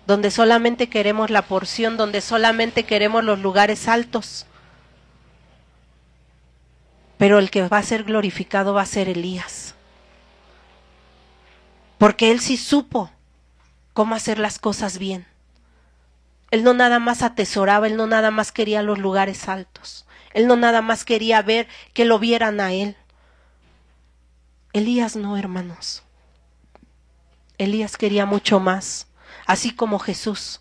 donde solamente queremos la porción, donde solamente queremos los lugares altos. Pero el que va a ser glorificado va a ser Elías. Porque él sí supo cómo hacer las cosas bien. Él no nada más atesoraba, él no nada más quería los lugares altos. Él no nada más quería ver que lo vieran a él. Elías no, hermanos. Elías quería mucho más, así como Jesús.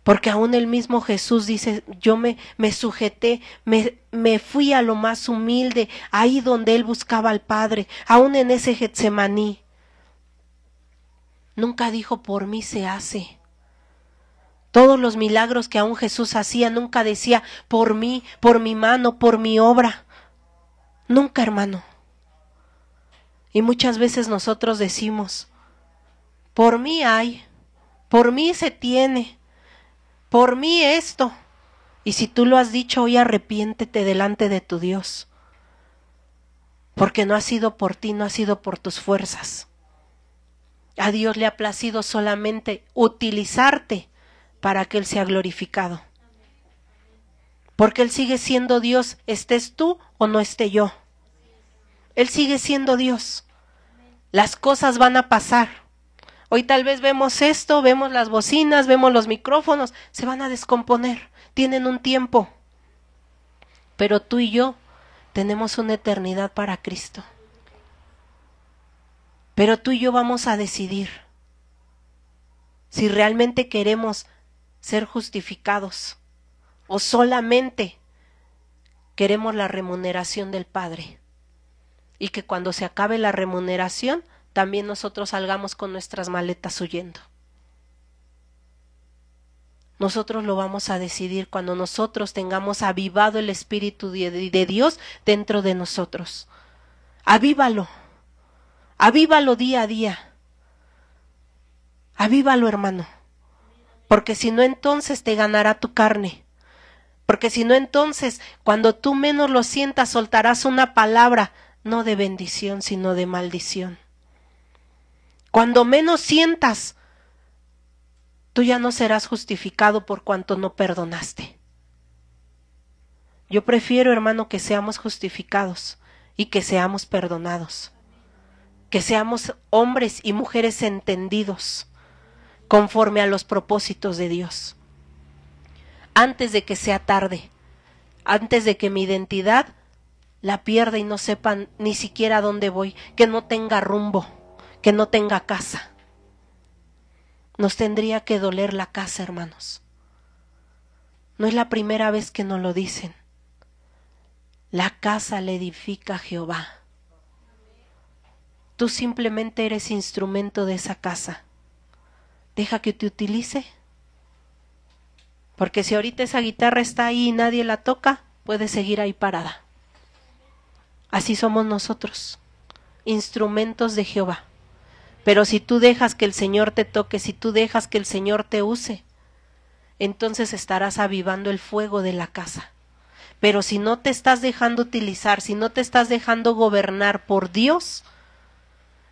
Porque aún el mismo Jesús dice, yo me sujeté, me fui a lo más humilde, ahí donde él buscaba al Padre, aún en ese Getsemaní. Nunca dijo, por mí se hace. Todos los milagros que aún Jesús hacía, nunca decía, por mí, por mi mano, por mi obra. Nunca, hermano. Y muchas veces nosotros decimos, por mí hay, por mí se tiene, por mí esto. Y si tú lo has dicho hoy, arrepiéntete delante de tu Dios. Porque no ha sido por ti, no ha sido por tus fuerzas. A Dios le ha placido solamente utilizarte para que Él sea glorificado. Porque Él sigue siendo Dios, estés tú o no esté yo. Él sigue siendo Dios. Las cosas van a pasar. Hoy tal vez vemos esto, vemos las bocinas, vemos los micrófonos, se van a descomponer, tienen un tiempo. Pero tú y yo tenemos una eternidad para Cristo. Pero tú y yo vamos a decidir si realmente queremos ser justificados o solamente queremos la remuneración del Padre. Y que cuando se acabe la remuneración, también nosotros salgamos con nuestras maletas huyendo. Nosotros lo vamos a decidir cuando nosotros tengamos avivado el Espíritu de Dios dentro de nosotros. Avívalo. Avívalo día a día. Avívalo, hermano. Porque si no, entonces te ganará tu carne. Porque si no, entonces, cuando tú menos lo sientas, soltarás una palabra, no de bendición, sino de maldición. Cuando menos sientas, tú ya no serás justificado por cuanto no perdonaste. Yo prefiero, hermano, que seamos justificados y que seamos perdonados. Que seamos hombres y mujeres entendidos conforme a los propósitos de Dios. Antes de que sea tarde, antes de que mi identidad la pierda y no sepan ni siquiera dónde voy, que no tenga rumbo, que no tenga casa. Nos tendría que doler la casa, hermanos. No es la primera vez que nos lo dicen. La casa la edifica Jehová. Tú simplemente eres instrumento de esa casa. Deja que te utilice. Porque si ahorita esa guitarra está ahí y nadie la toca, puede seguir ahí parada. Así somos nosotros, instrumentos de Jehová. Pero si tú dejas que el Señor te toque, si tú dejas que el Señor te use, entonces estarás avivando el fuego de la casa. Pero si no te estás dejando utilizar, si no te estás dejando gobernar por Dios,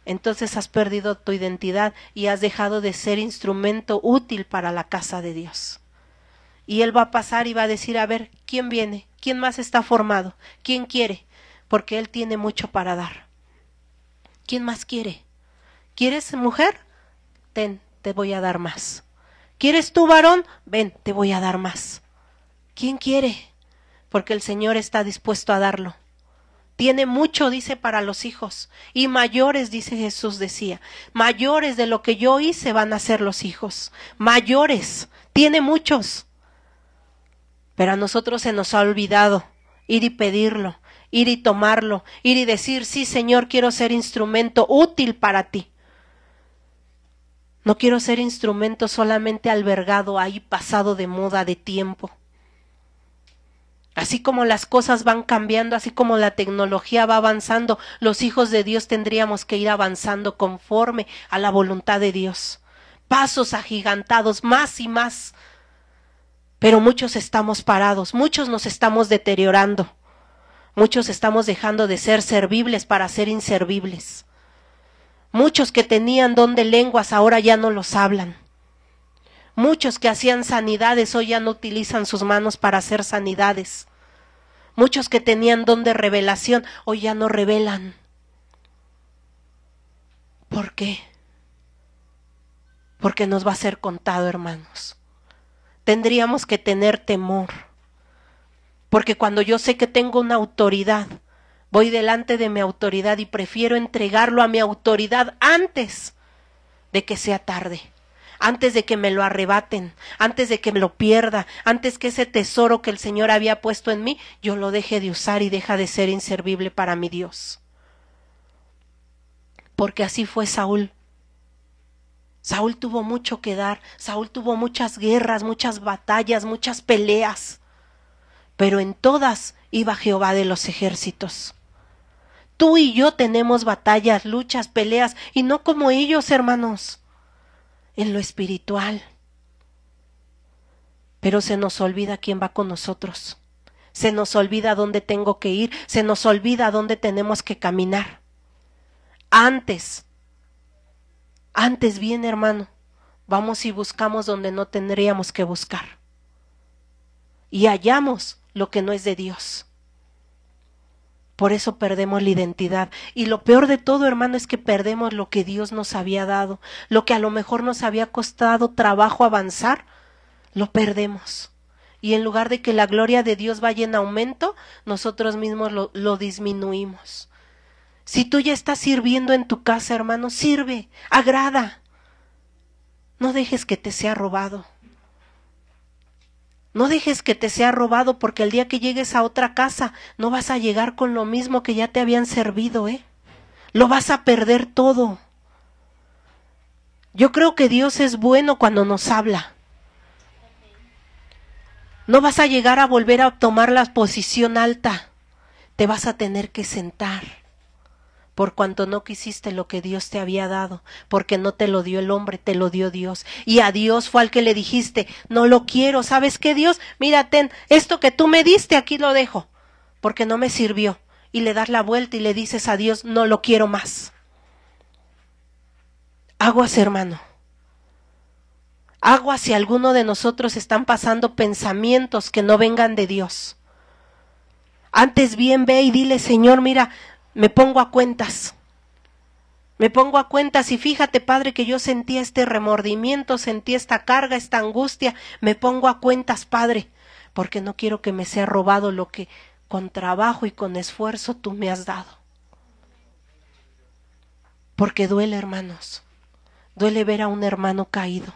entonces has perdido tu identidad y has dejado de ser instrumento útil para la casa de Dios. Y Él va a pasar y va a decir, a ver, ¿quién viene? ¿Quién más está formado? ¿Quién quiere? Porque Él tiene mucho para dar. ¿Quién más quiere? ¿Quieres mujer? Ten, te voy a dar más. ¿Quieres tú varón? Ven, te voy a dar más. ¿Quién quiere? Porque el Señor está dispuesto a darlo. Tiene mucho, dice, para los hijos. Y mayores, dice Jesús, decía, mayores de lo que yo hice van a ser los hijos. Mayores, tiene muchos. Pero a nosotros se nos ha olvidado ir y pedirlo, ir y tomarlo, ir y decir, sí, Señor, quiero ser instrumento útil para ti. No quiero ser instrumento solamente albergado ahí, pasado de moda, de tiempo. Así como las cosas van cambiando, así como la tecnología va avanzando, los hijos de Dios tendríamos que ir avanzando conforme a la voluntad de Dios. Pasos agigantados, más y más. Pero muchos estamos parados, muchos nos estamos deteriorando. Muchos estamos dejando de ser servibles para ser inservibles. Muchos que tenían don de lenguas ahora ya no los hablan. Muchos que hacían sanidades hoy ya no utilizan sus manos para hacer sanidades. Muchos que tenían don de revelación hoy ya no revelan. ¿Por qué? Porque nos va a ser contado, hermanos. Tendríamos que tener temor. Porque cuando yo sé que tengo una autoridad, voy delante de mi autoridad y prefiero entregarlo a mi autoridad antes de que sea tarde. Antes de que me lo arrebaten, antes de que me lo pierda, antes que ese tesoro que el Señor había puesto en mí, yo lo deje de usar y deja de ser inservible para mi Dios. Porque así fue Saúl. Saúl tuvo mucho que dar, Saúl tuvo muchas guerras, muchas batallas, muchas peleas, pero en todas iba Jehová de los ejércitos. Tú y yo tenemos batallas, luchas, peleas, y no como ellos, hermanos. En lo espiritual. Pero se nos olvida quién va con nosotros. Se nos olvida dónde tengo que ir. Se nos olvida dónde tenemos que caminar. Antes bien, hermano, vamos y buscamos donde no tendríamos que buscar. Y hallamos lo que no es de Dios. Por eso perdemos la identidad. Y lo peor de todo, hermano, es que perdemos lo que Dios nos había dado. Lo que a lo mejor nos había costado trabajo avanzar, lo perdemos. Y en lugar de que la gloria de Dios vaya en aumento, nosotros mismos lo disminuimos. Si tú ya estás sirviendo en tu casa, hermano, sirve, agrada. No dejes que te sea robado. No dejes que te sea robado, porque el día que llegues a otra casa no vas a llegar con lo mismo que ya te habían servido, Lo vas a perder todo. Yo creo que Dios es bueno cuando nos habla. No vas a llegar a volver a tomar la posición alta. Te vas a tener que sentar. Por cuanto no quisiste lo que Dios te había dado, porque no te lo dio el hombre, te lo dio Dios. Y a Dios fue al que le dijiste, no lo quiero, ¿sabes qué, Dios? Mira, ten, esto que tú me diste, aquí lo dejo, porque no me sirvió. Y le das la vuelta y le dices a Dios, no lo quiero más. Aguas, hermano. Aguas si alguno de nosotros están pasando pensamientos que no vengan de Dios. Antes bien ve y dile, Señor, mira, me pongo a cuentas. Me pongo a cuentas y fíjate, Padre, que yo sentía este remordimiento, sentí esta carga, esta angustia. Me pongo a cuentas, Padre, porque no quiero que me sea robado lo que con trabajo y con esfuerzo tú me has dado. Porque duele, hermanos. Duele ver a un hermano caído.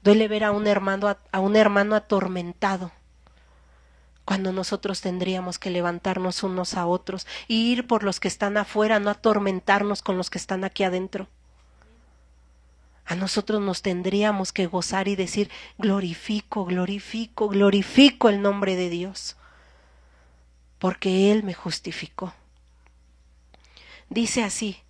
Duele ver a un hermano atormentado. Cuando nosotros tendríamos que levantarnos unos a otros y ir por los que están afuera, no atormentarnos con los que están aquí adentro. A nosotros nos tendríamos que gozar y decir, glorifico, glorifico, glorifico el nombre de Dios, porque Él me justificó. Dice así,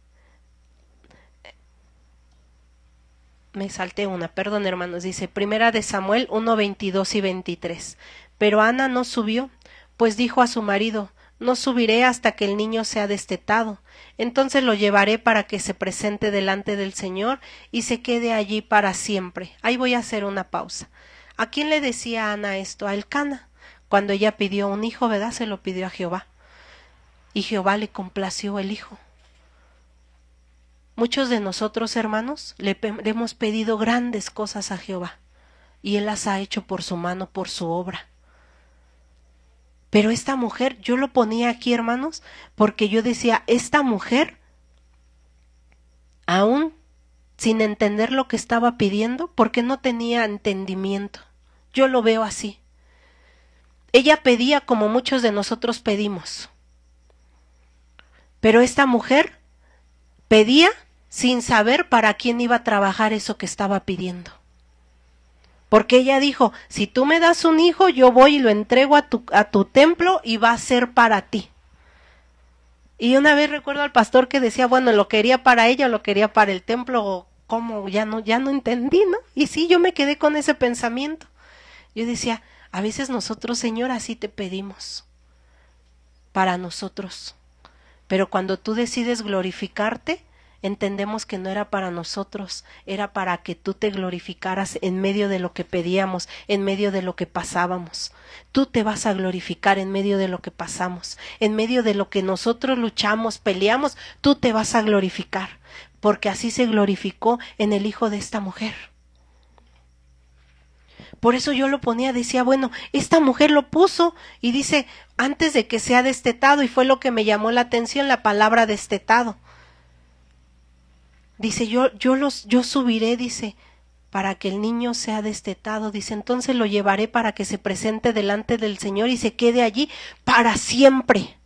me salté una, perdón hermanos, dice, Primera de Samuel 1, 22 y 23. Pero Ana no subió, pues dijo a su marido, no subiré hasta que el niño sea destetado. Entonces lo llevaré para que se presente delante del Señor y se quede allí para siempre. Ahí voy a hacer una pausa. ¿A quién le decía Ana esto? A Elcana. Cuando ella pidió un hijo, ¿verdad? Se lo pidió a Jehová. Y Jehová le complació el hijo. Muchos de nosotros, hermanos, le hemos pedido grandes cosas a Jehová. Y Él las ha hecho por su mano, por su obra. Pero esta mujer, yo lo ponía aquí, hermanos, porque yo decía, esta mujer, aún sin entender lo que estaba pidiendo, porque no tenía entendimiento. Yo lo veo así. Ella pedía como muchos de nosotros pedimos. Pero esta mujer pedía sin saber para quién iba a trabajar eso que estaba pidiendo. Porque ella dijo, si tú me das un hijo, yo voy y lo entrego a tu templo y va a ser para ti. Y una vez recuerdo al pastor que decía, bueno, lo quería para ella o lo quería para el templo, o cómo, ya no entendí, ¿no? Y sí, yo me quedé con ese pensamiento. Yo decía, a veces nosotros, Señor, así te pedimos, para nosotros. Pero cuando tú decides glorificarte, entendemos que no era para nosotros, era para que tú te glorificaras en medio de lo que pedíamos, en medio de lo que pasábamos. Tú te vas a glorificar en medio de lo que pasamos, en medio de lo que nosotros luchamos, peleamos, tú te vas a glorificar, porque así se glorificó en el hijo de esta mujer. Por eso yo lo ponía, decía, bueno, esta mujer lo puso y dice, antes de que sea destetado, y fue lo que me llamó la atención, la palabra destetado. Dice, yo subiré, dice, para que el niño sea destetado. Dice, entonces lo llevaré para que se presente delante del Señor y se quede allí para siempre.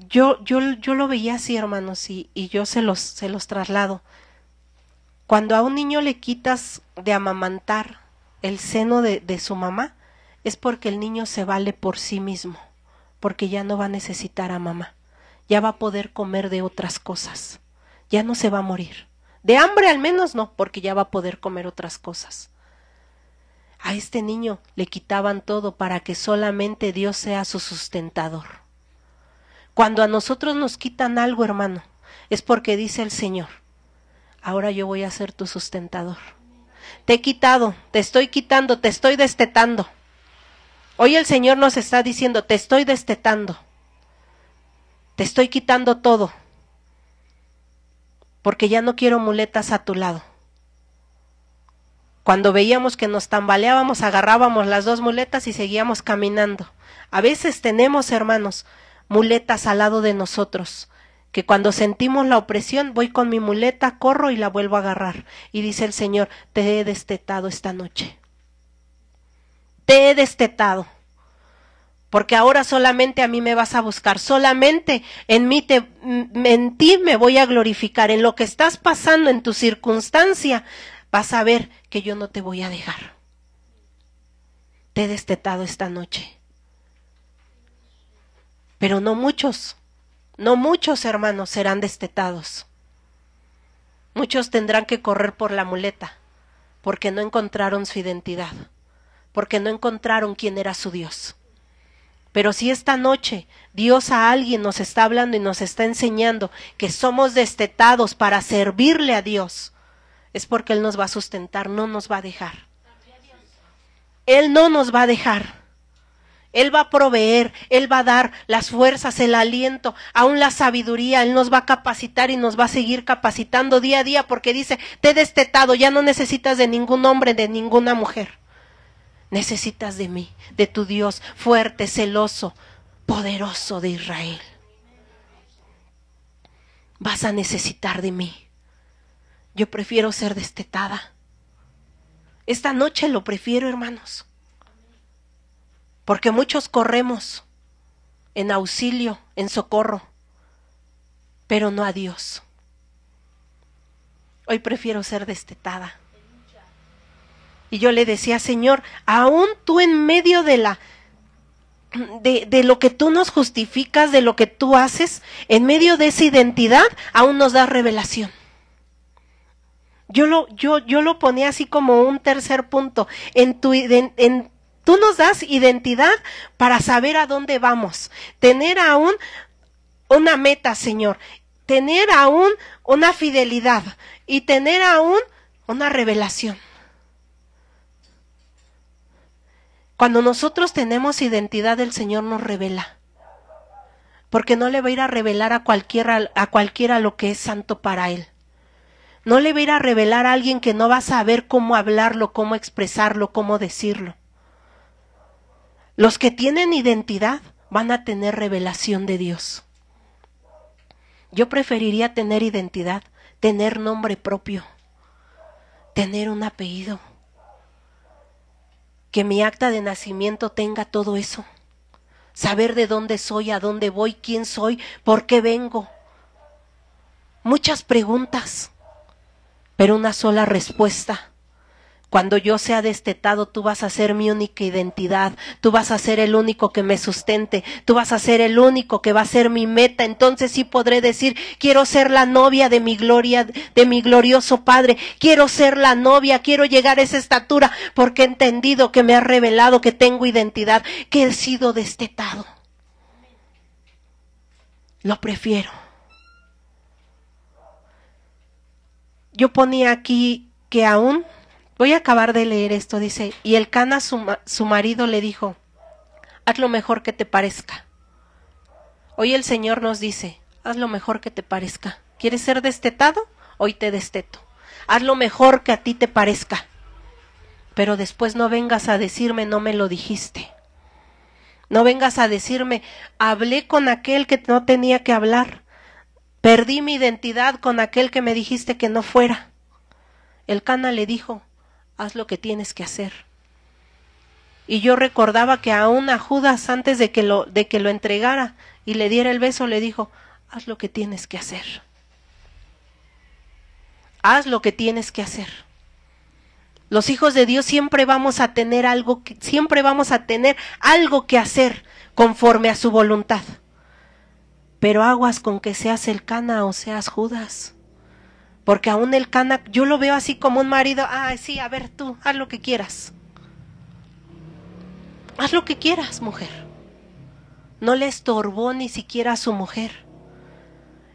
Yo lo veía así, hermanos, y yo se los traslado. Cuando a un niño le quitas de amamantar el seno de su mamá, es porque el niño se vale por sí mismo, porque ya no va a necesitar a mamá. Ya va a poder comer de otras cosas, ya no se va a morir. De hambre al menos no, porque ya va a poder comer otras cosas. A este niño le quitaban todo para que solamente Dios sea su sustentador. Cuando a nosotros nos quitan algo, hermano, es porque dice el Señor, ahora yo voy a ser tu sustentador. Te he quitado, te estoy quitando, te estoy destetando. Hoy el Señor nos está diciendo, te estoy destetando. Te estoy quitando todo, porque ya no quiero muletas a tu lado. Cuando veíamos que nos tambaleábamos, agarrábamos las dos muletas y seguíamos caminando. A veces tenemos, hermanos, muletas al lado de nosotros, que cuando sentimos la opresión, voy con mi muleta, corro y la vuelvo a agarrar. Y dice el Señor, te he destetado esta noche. Te he destetado. Porque ahora solamente a mí me vas a buscar, solamente en ti me voy a glorificar. En lo que estás pasando, en tu circunstancia, vas a ver que yo no te voy a dejar. Te he destetado esta noche. Pero no muchos hermanos serán destetados. Muchos tendrán que correr por la muleta, porque no encontraron su identidad, porque no encontraron quién era su Dios. Pero si esta noche Dios a alguien nos está hablando y nos está enseñando que somos destetados para servirle a Dios, es porque Él nos va a sustentar, no nos va a dejar. Él no nos va a dejar. Él va a proveer, Él va a dar las fuerzas, el aliento, aún la sabiduría. Él nos va a capacitar y nos va a seguir capacitando día a día, porque dice, te he destetado, ya no necesitas de ningún hombre, de ninguna mujer. Necesitas de mí, de tu Dios fuerte, celoso, poderoso de Israel. Vas a necesitar de mí. Yo prefiero ser destetada. Esta noche lo prefiero, hermanos. Porque muchos corremos en auxilio, en socorro, pero no a Dios. Hoy prefiero ser destetada. Y yo le decía, Señor, aún tú en medio de lo que tú nos justificas, de lo que tú haces, en medio de esa identidad, aún nos das revelación. Yo lo ponía así como un tercer punto. Tú nos das identidad para saber a dónde vamos. Tener aún una meta, Señor. Tener aún una fidelidad. Y tener aún una revelación. Cuando nosotros tenemos identidad, el Señor nos revela. Porque no le va a ir a revelar a cualquiera lo que es santo para Él. No le va a ir a revelar a alguien que no va a saber cómo hablarlo, cómo expresarlo, cómo decirlo. Los que tienen identidad van a tener revelación de Dios. Yo preferiría tener identidad, tener nombre propio, tener un apellido. Que mi acta de nacimiento tenga todo eso. Saber de dónde soy, a dónde voy, quién soy, por qué vengo. Muchas preguntas, pero una sola respuesta. Cuando yo sea destetado, tú vas a ser mi única identidad, tú vas a ser el único que me sustente, tú vas a ser el único que va a ser mi meta. Entonces sí podré decir, quiero ser la novia de mi gloria, de mi glorioso Padre, quiero ser la novia, quiero llegar a esa estatura, porque he entendido que me ha revelado que tengo identidad, que he sido destetado. Lo prefiero. Yo ponía aquí que aún, voy a acabar de leer esto, dice, y Elcana su marido le dijo, haz lo mejor que te parezca. Hoy el Señor nos dice, haz lo mejor que te parezca. ¿Quieres ser destetado? Hoy te desteto. Haz lo mejor que a ti te parezca. Pero después no vengas a decirme, no me lo dijiste. No vengas a decirme, hablé con aquel que no tenía que hablar. Perdí mi identidad con aquel que me dijiste que no fuera. Elcana le dijo, haz lo que tienes que hacer. Y yo recordaba que aún a Judas, antes de que lo entregara y le diera el beso, le dijo, haz lo que tienes que hacer. Haz lo que tienes que hacer. Los hijos de Dios siempre vamos a tener algo que hacer conforme a su voluntad. Pero aguas con que seas Elcana o seas Judas. Porque aún Elcana, yo lo veo así como un marido, sí, a ver tú, haz lo que quieras. Haz lo que quieras, mujer. No le estorbó ni siquiera a su mujer.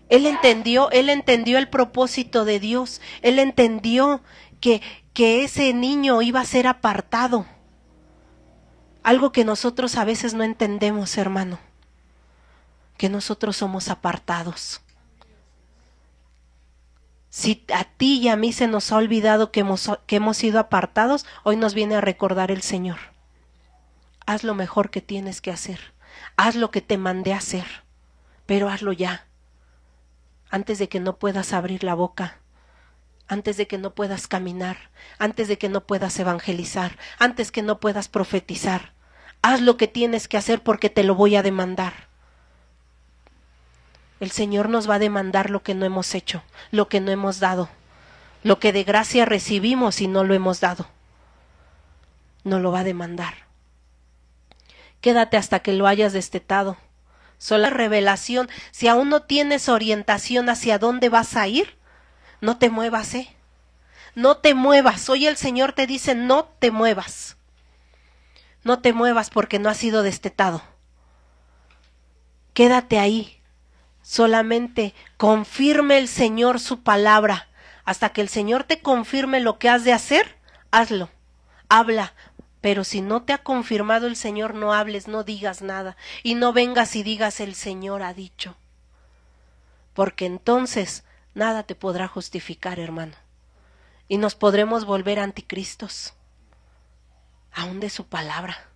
Él entendió el propósito de Dios. Él entendió que ese niño iba a ser apartado. Algo que nosotros a veces no entendemos, hermano. Que nosotros somos apartados. Si a ti y a mí se nos ha olvidado que hemos sido apartados, hoy nos viene a recordar el Señor. Haz lo mejor que tienes que hacer. Haz lo que te mandé a hacer, pero hazlo ya, antes de que no puedas abrir la boca, antes de que no puedas caminar, antes de que no puedas evangelizar, antes que no puedas profetizar. Haz lo que tienes que hacer porque te lo voy a demandar. El Señor nos va a demandar lo que no hemos hecho, lo que no hemos dado, lo que de gracia recibimos y no lo hemos dado. Nos lo va a demandar. Quédate hasta que lo hayas destetado. Sola revelación. Si aún no tienes orientación hacia dónde vas a ir, no te muevas, no te muevas. Hoy el Señor te dice, no te muevas. No te muevas porque no has sido destetado. Quédate ahí. Solamente confirme el Señor su palabra. Hasta que el Señor te confirme lo que has de hacer, hazlo. Habla. Pero si no te ha confirmado el Señor, no hables, no digas nada. Y no vengas y digas, el Señor ha dicho. Porque entonces nada te podrá justificar, hermano. Y nos podremos volver anticristos. Aún de su palabra.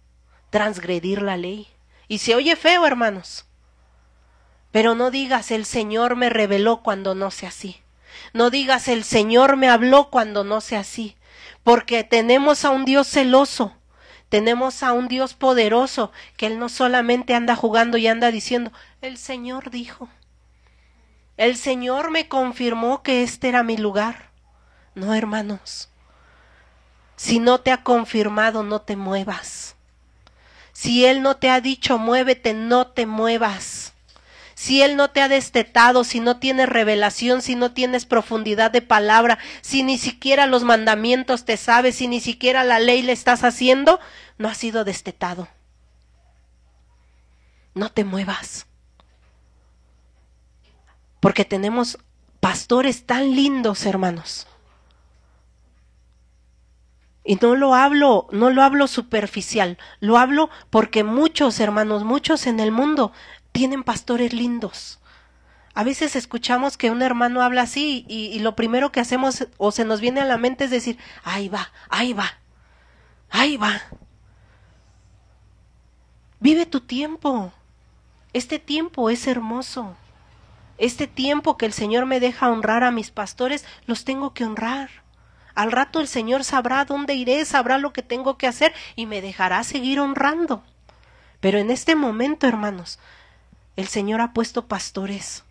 Transgredir la ley. Y se oye feo, hermanos. Pero no digas, el Señor me reveló cuando no sea así. No digas, el Señor me habló cuando no sea así. Porque tenemos a un Dios celoso, tenemos a un Dios poderoso, que Él no solamente anda jugando y anda diciendo, el Señor dijo, el Señor me confirmó que este era mi lugar. No, hermanos, si no te ha confirmado, no te muevas. Si Él no te ha dicho, muévete, no te muevas. Si Él no te ha destetado, si no tienes revelación, si no tienes profundidad de palabra, si ni siquiera los mandamientos te sabes, si ni siquiera la ley le estás haciendo, no has sido destetado. No te muevas. Porque tenemos pastores tan lindos, hermanos. Y no lo hablo superficial, lo hablo porque muchos hermanos, muchos en el mundo tienen pastores lindos. A veces escuchamos que un hermano habla así y lo primero que hacemos o se nos viene a la mente es decir, ahí va, ahí va, ahí va. Vive tu tiempo. Este tiempo es hermoso. Este tiempo que el Señor me deja honrar a mis pastores, los tengo que honrar. Al rato el Señor sabrá dónde iré, sabrá lo que tengo que hacer y me dejará seguir honrando. Pero en este momento, hermanos, el Señor ha puesto pastores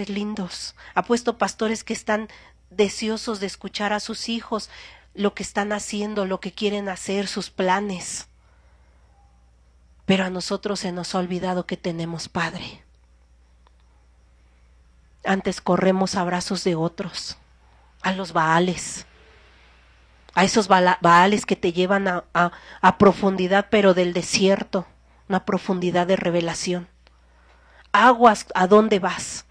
lindos, ha puesto pastores que están deseosos de escuchar a sus hijos, lo que están haciendo, lo que quieren hacer, sus planes. Pero a nosotros se nos ha olvidado que tenemos Padre. Antes corremos a brazos de otros, a los Baales, a esos Baales que te llevan a profundidad, pero del desierto, una profundidad de revelación. Aguas, ¿a dónde vas?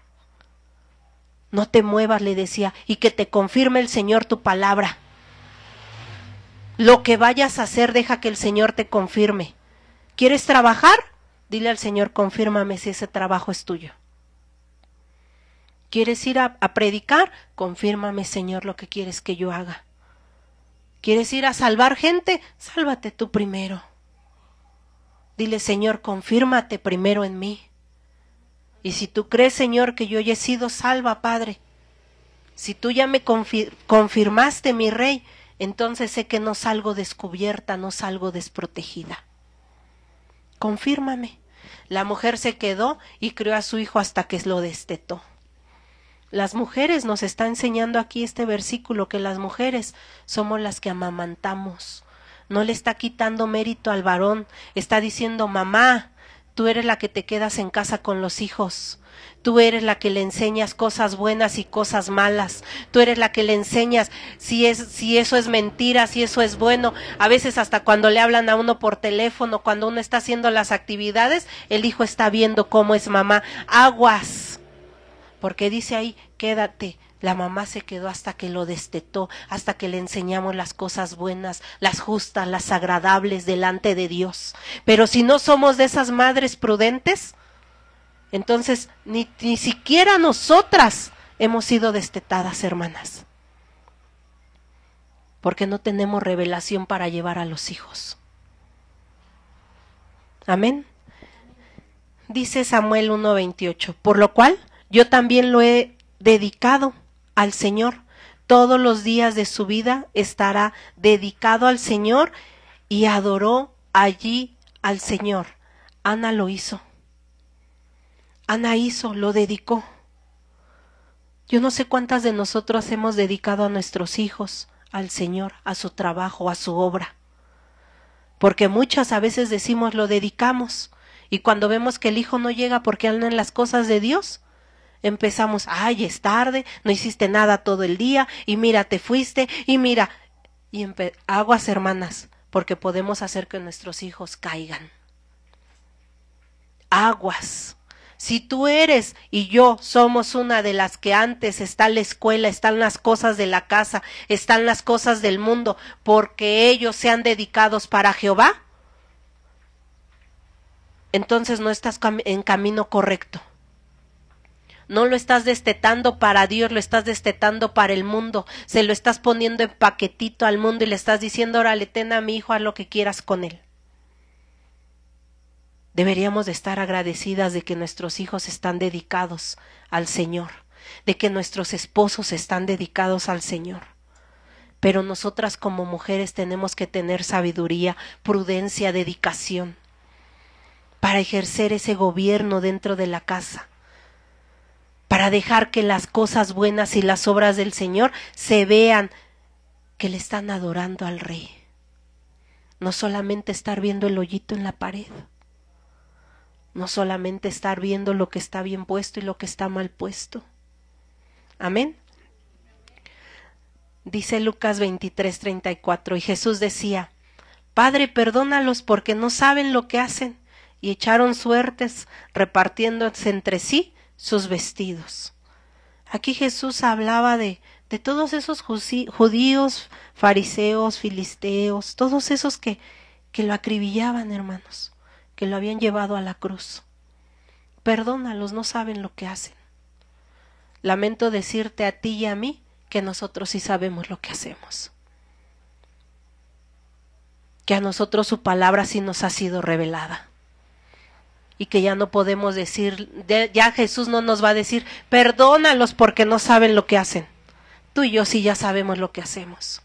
No te muevas, le decía, y que te confirme el Señor tu palabra. Lo que vayas a hacer, deja que el Señor te confirme. ¿Quieres trabajar? Dile al Señor, confírmame si ese trabajo es tuyo. ¿Quieres ir a predicar? Confírmame, Señor, lo que quieres que yo haga. ¿Quieres ir a salvar gente? Sálvate tú primero. Dile, Señor, confírmate primero en mí. Y si tú crees, Señor, que yo ya he sido salva, Padre, si tú ya me confirmaste, mi Rey, entonces sé que no salgo descubierta, no salgo desprotegida. Confírmame. La mujer se quedó y crió a su hijo hasta que lo destetó. Las mujeres, nos está enseñando aquí este versículo, que las mujeres somos las que amamantamos. No le está quitando mérito al varón, está diciendo, mamá, tú eres la que te quedas en casa con los hijos. Tú eres la que le enseñas cosas buenas y cosas malas. Tú eres la que le enseñas si eso es mentira, si eso es bueno. A veces hasta cuando le hablan a uno por teléfono, cuando uno está haciendo las actividades, el hijo está viendo cómo es mamá. Aguas. Porque dice ahí, quédate. La mamá se quedó hasta que lo destetó, hasta que le enseñamos las cosas buenas, las justas, las agradables delante de Dios. Pero si no somos de esas madres prudentes, entonces ni siquiera nosotras hemos sido destetadas, hermanas. Porque no tenemos revelación para llevar a los hijos. Amén. Dice Samuel 1:28, por lo cual yo también lo he dedicado al Señor. Todos los días de su vida estará dedicado al Señor, y adoró allí al Señor. Ana lo hizo. Ana hizo, lo dedicó. Yo no sé cuántas de nosotros hemos dedicado a nuestros hijos al Señor, a su trabajo, a su obra. Porque muchas a veces decimos lo dedicamos, y cuando vemos que el hijo no llega porque anda en las cosas de Dios, empezamos, ay, es tarde, no hiciste nada todo el día, y mira, te fuiste, y mira, y aguas, hermanas, porque podemos hacer que nuestros hijos caigan. Aguas. Si tú eres y yo somos una de las que antes está la escuela, están las cosas de la casa, están las cosas del mundo, porque ellos sean dedicados para Jehová, entonces no estás en camino correcto. No lo estás destetando para Dios, lo estás destetando para el mundo. Se lo estás poniendo en paquetito al mundo y le estás diciendo, órale, ten a mi hijo, haz lo que quieras con él. Deberíamos de estar agradecidas de que nuestros hijos están dedicados al Señor, de que nuestros esposos están dedicados al Señor. Pero nosotras como mujeres tenemos que tener sabiduría, prudencia, dedicación para ejercer ese gobierno dentro de la casa, para dejar que las cosas buenas y las obras del Señor se vean que le están adorando al Rey. No solamente estar viendo el hoyito en la pared, no solamente estar viendo lo que está bien puesto y lo que está mal puesto. Amén. Dice Lucas 23:34, y Jesús decía, Padre, perdónalos porque no saben lo que hacen. Y echaron suertes, repartiéndose entre sí sus vestidos. Aquí Jesús hablaba de todos esos judíos, fariseos, filisteos, todos esos que lo acribillaban, hermanos, que lo habían llevado a la cruz. Perdónalos, no saben lo que hacen. Lamento decirte a ti y a mí que nosotros sí sabemos lo que hacemos. Que a nosotros su palabra sí nos ha sido revelada. Y que ya no podemos decir, ya Jesús no nos va a decir, perdónalos porque no saben lo que hacen. Tú y yo sí ya sabemos lo que hacemos.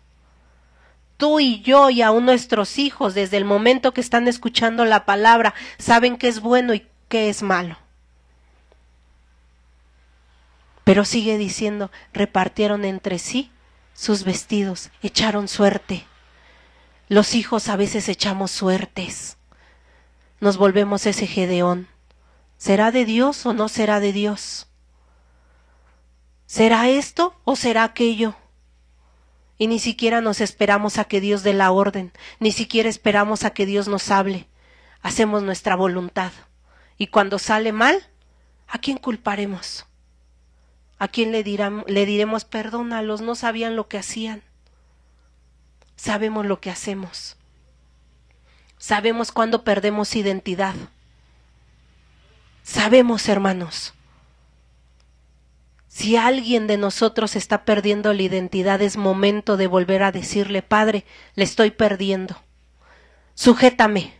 Tú y yo y aún nuestros hijos, desde el momento que están escuchando la palabra, saben qué es bueno y qué es malo. Pero sigue diciendo, repartieron entre sí sus vestidos, echaron suerte. Los hijos a veces echamos suertes. Nos volvemos ese Gedeón. ¿Será de Dios o no será de Dios? ¿Será esto o será aquello? Y ni siquiera nos esperamos a que Dios dé la orden, ni siquiera esperamos a que Dios nos hable. Hacemos nuestra voluntad. Y cuando sale mal, ¿a quién culparemos? ¿A quién le diremos, perdónalos, no sabían lo que hacían? Sabemos lo que hacemos. Sabemos cuándo perdemos identidad. Sabemos, hermanos. Si alguien de nosotros está perdiendo la identidad, es momento de volver a decirle, Padre, le estoy perdiendo. Sujétame.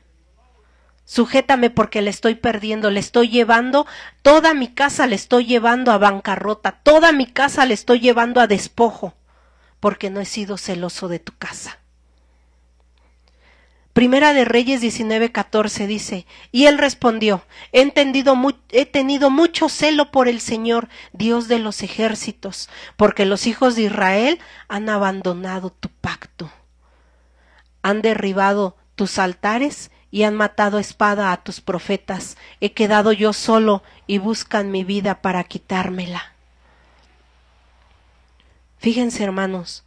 Sujétame porque le estoy perdiendo, le estoy llevando, toda mi casa le estoy llevando a bancarrota, toda mi casa le estoy llevando a despojo, porque no he sido celoso de tu casa. Primera de Reyes 19:14 dice, y él respondió, he tenido mucho celo por el Señor, Dios de los ejércitos, porque los hijos de Israel han abandonado tu pacto, han derribado tus altares y han matado a espada a tus profetas. He quedado yo solo y buscan mi vida para quitármela. Fíjense, hermanos,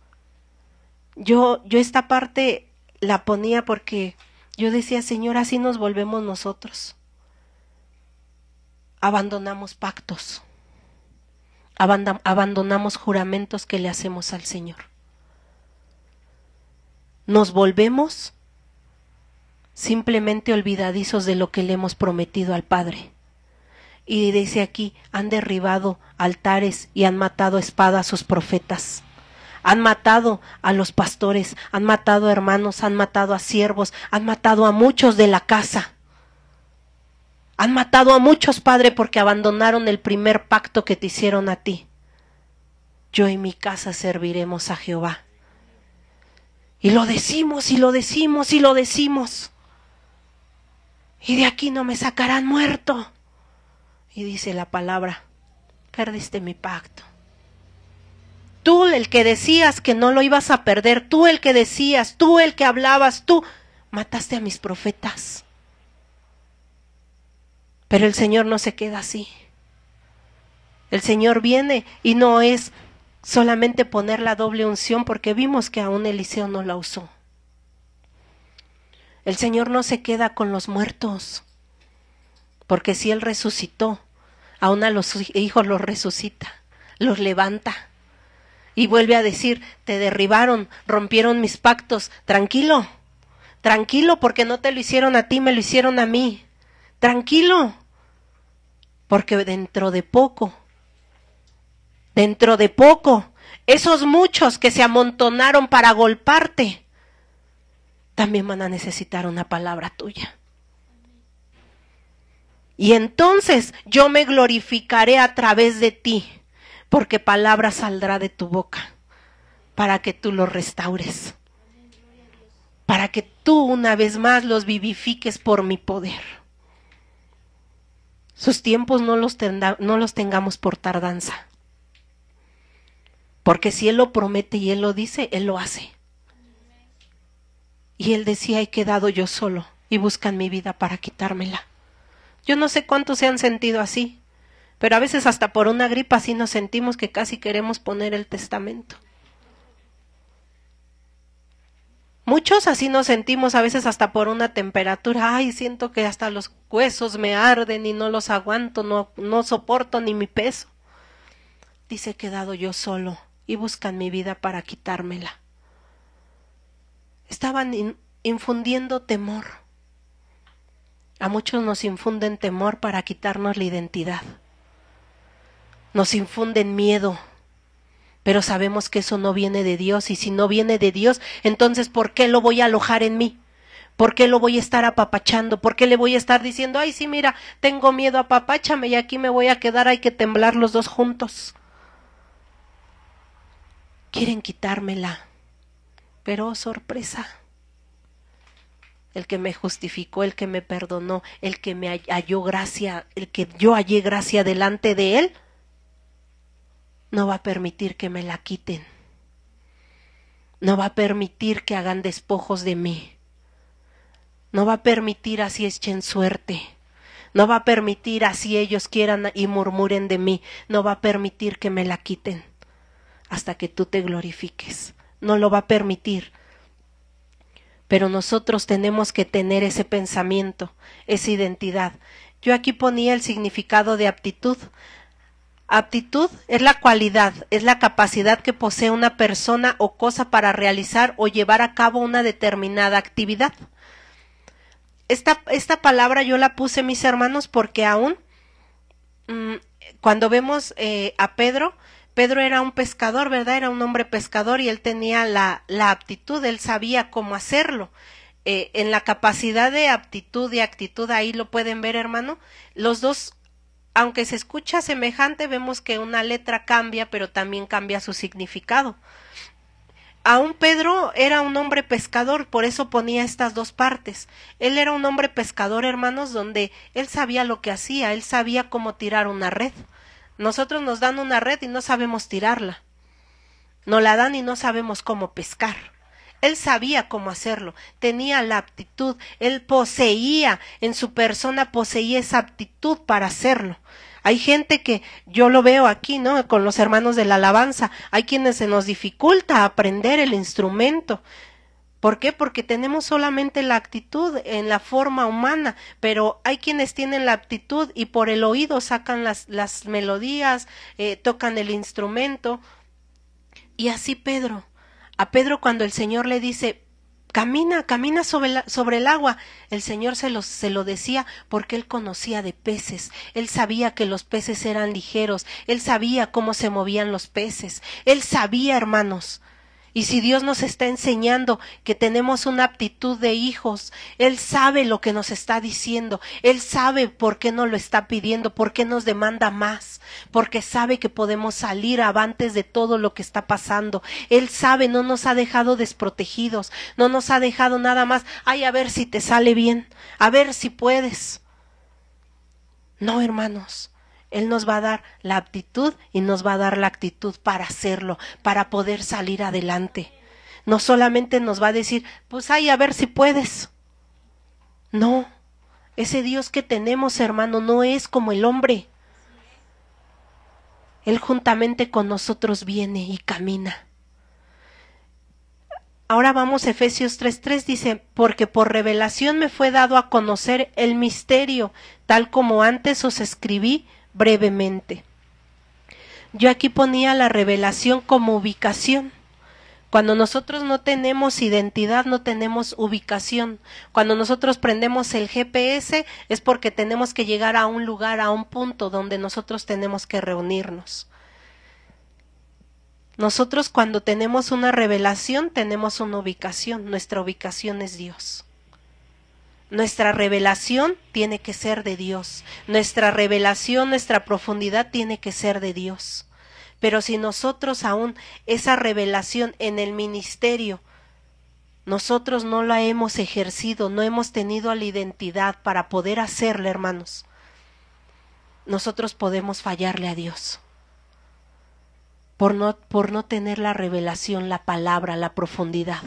yo esta parte la ponía porque yo decía, Señor, así nos volvemos nosotros. Abandonamos pactos, abandonamos juramentos que le hacemos al Señor. Nos volvemos simplemente olvidadizos de lo que le hemos prometido al Padre. Y dice aquí, han derribado altares y han matado a espada a sus profetas. Han matado a los pastores, han matado a hermanos, han matado a siervos, han matado a muchos de la casa. Han matado a muchos, Padre, porque abandonaron el primer pacto que te hicieron a ti. Yo y mi casa serviremos a Jehová. Y lo decimos, y lo decimos, y lo decimos. Y de aquí no me sacarán muerto. Y dice la palabra, perdiste mi pacto. Tú el que decías que no lo ibas a perder, tú el que decías, tú el que hablabas, tú mataste a mis profetas. Pero el Señor no se queda así. El Señor viene y no es solamente poner la doble unción, porque vimos que aún Eliseo no la usó. El Señor no se queda con los muertos, porque si Él resucitó, aún a los hijos los resucita, los levanta y vuelve a decir, te derribaron, rompieron mis pactos, tranquilo, tranquilo, porque no te lo hicieron a ti, me lo hicieron a mí, tranquilo, porque dentro de poco, esos muchos que se amontonaron para golpearte, también van a necesitar una palabra tuya. Y entonces yo me glorificaré a través de ti, porque palabra saldrá de tu boca, para que tú los restaures, para que tú una vez más los vivifiques por mi poder. Sus tiempos no los tengamos por tardanza. Porque si Él lo promete y Él lo dice, Él lo hace. Y Él decía, he quedado yo solo y buscan mi vida para quitármela. Yo no sé cuántos se han sentido así, pero a veces hasta por una gripa así nos sentimos que casi queremos poner el testamento. Muchos así nos sentimos a veces hasta por una temperatura. Ay, siento que hasta los huesos me arden y no los aguanto, no soporto ni mi peso. Dice, he quedado yo solo y buscan mi vida para quitármela. Estaban infundiendo temor. A muchos nos infunden temor para quitarnos la identidad. Nos infunden miedo. Pero sabemos que eso no viene de Dios, y si no viene de Dios, entonces ¿por qué lo voy a alojar en mí? ¿Por qué lo voy a estar apapachando? ¿Por qué le voy a estar diciendo, ay, sí, mira, tengo miedo, apapáchame y aquí me voy a quedar, hay que temblar los dos juntos? Quieren quitármela, pero oh, sorpresa. El que me justificó, el que me perdonó, el que me halló gracia, el que yo hallé gracia delante de Él, no va a permitir que me la quiten. No va a permitir que hagan despojos de mí. No va a permitir así echen suerte. No va a permitir así ellos quieran y murmuren de mí. No va a permitir que me la quiten hasta que tú te glorifiques. No lo va a permitir. Pero nosotros tenemos que tener ese pensamiento, esa identidad. Yo aquí ponía el significado de aptitud. Aptitud es la cualidad, es la capacidad que posee una persona o cosa para realizar o llevar a cabo una determinada actividad. Esta palabra yo la puse, mis hermanos, porque aún cuando vemos a Pedro era un pescador, ¿verdad? Era un hombre pescador y él tenía la aptitud, él sabía cómo hacerlo. En la capacidad de aptitud y actitud, ahí lo pueden ver, hermano, los dos. Aunque se escucha semejante, vemos que una letra cambia, pero también cambia su significado. Aún Pedro era un hombre pescador, por eso ponía estas dos partes. Él era un hombre pescador, hermanos, donde él sabía lo que hacía, él sabía cómo tirar una red. Nosotros nos dan una red y no sabemos tirarla. Nos la dan y no sabemos cómo pescar. Él sabía cómo hacerlo, tenía la aptitud, él poseía, en su persona poseía esa aptitud para hacerlo. Hay gente que yo lo veo aquí, ¿no? Con los hermanos de la alabanza, hay quienes se nos dificulta aprender el instrumento. ¿Por qué? Porque tenemos solamente la actitud en la forma humana, pero hay quienes tienen la aptitud y por el oído sacan las melodías, tocan el instrumento. Y así a Pedro cuando el Señor le dice, camina sobre el agua, el Señor se lo decía porque él conocía de peces, él sabía que los peces eran ligeros, él sabía cómo se movían los peces, él sabía, hermanos, Y si Dios nos está enseñando que tenemos una aptitud de hijos, Él sabe lo que nos está diciendo, Él sabe por qué nos lo está pidiendo, por qué nos demanda más, porque sabe que podemos salir avantes de todo lo que está pasando. Él sabe, no nos ha dejado desprotegidos, no nos ha dejado nada más, ay, a ver si te sale bien, a ver si puedes. No, hermanos. Él nos va a dar la aptitud y nos va a dar la actitud para hacerlo, para poder salir adelante. No solamente nos va a decir, pues ay, a ver si puedes. No, ese Dios que tenemos, hermano, no es como el hombre. Él juntamente con nosotros viene y camina. Ahora vamos a Efesios 3:3, dice, porque por revelación me fue dado a conocer el misterio, tal como antes os escribí brevemente. Yo aquí ponía la revelación como ubicación. Cuando nosotros no tenemos identidad, no tenemos ubicación. Cuando nosotros prendemos el GPS es porque tenemos que llegar a un lugar, a un punto donde nosotros tenemos que reunirnos. Nosotros cuando tenemos una revelación tenemos una ubicación. Nuestra ubicación es Dios. Nuestra revelación tiene que ser de Dios. Nuestra revelación, nuestra profundidad tiene que ser de Dios. Pero si nosotros aún esa revelación en el ministerio, nosotros no la hemos ejercido, no hemos tenido la identidad para poder hacerla, hermanos, nosotros podemos fallarle a Dios. Por no tener la revelación, la palabra, la profundidad.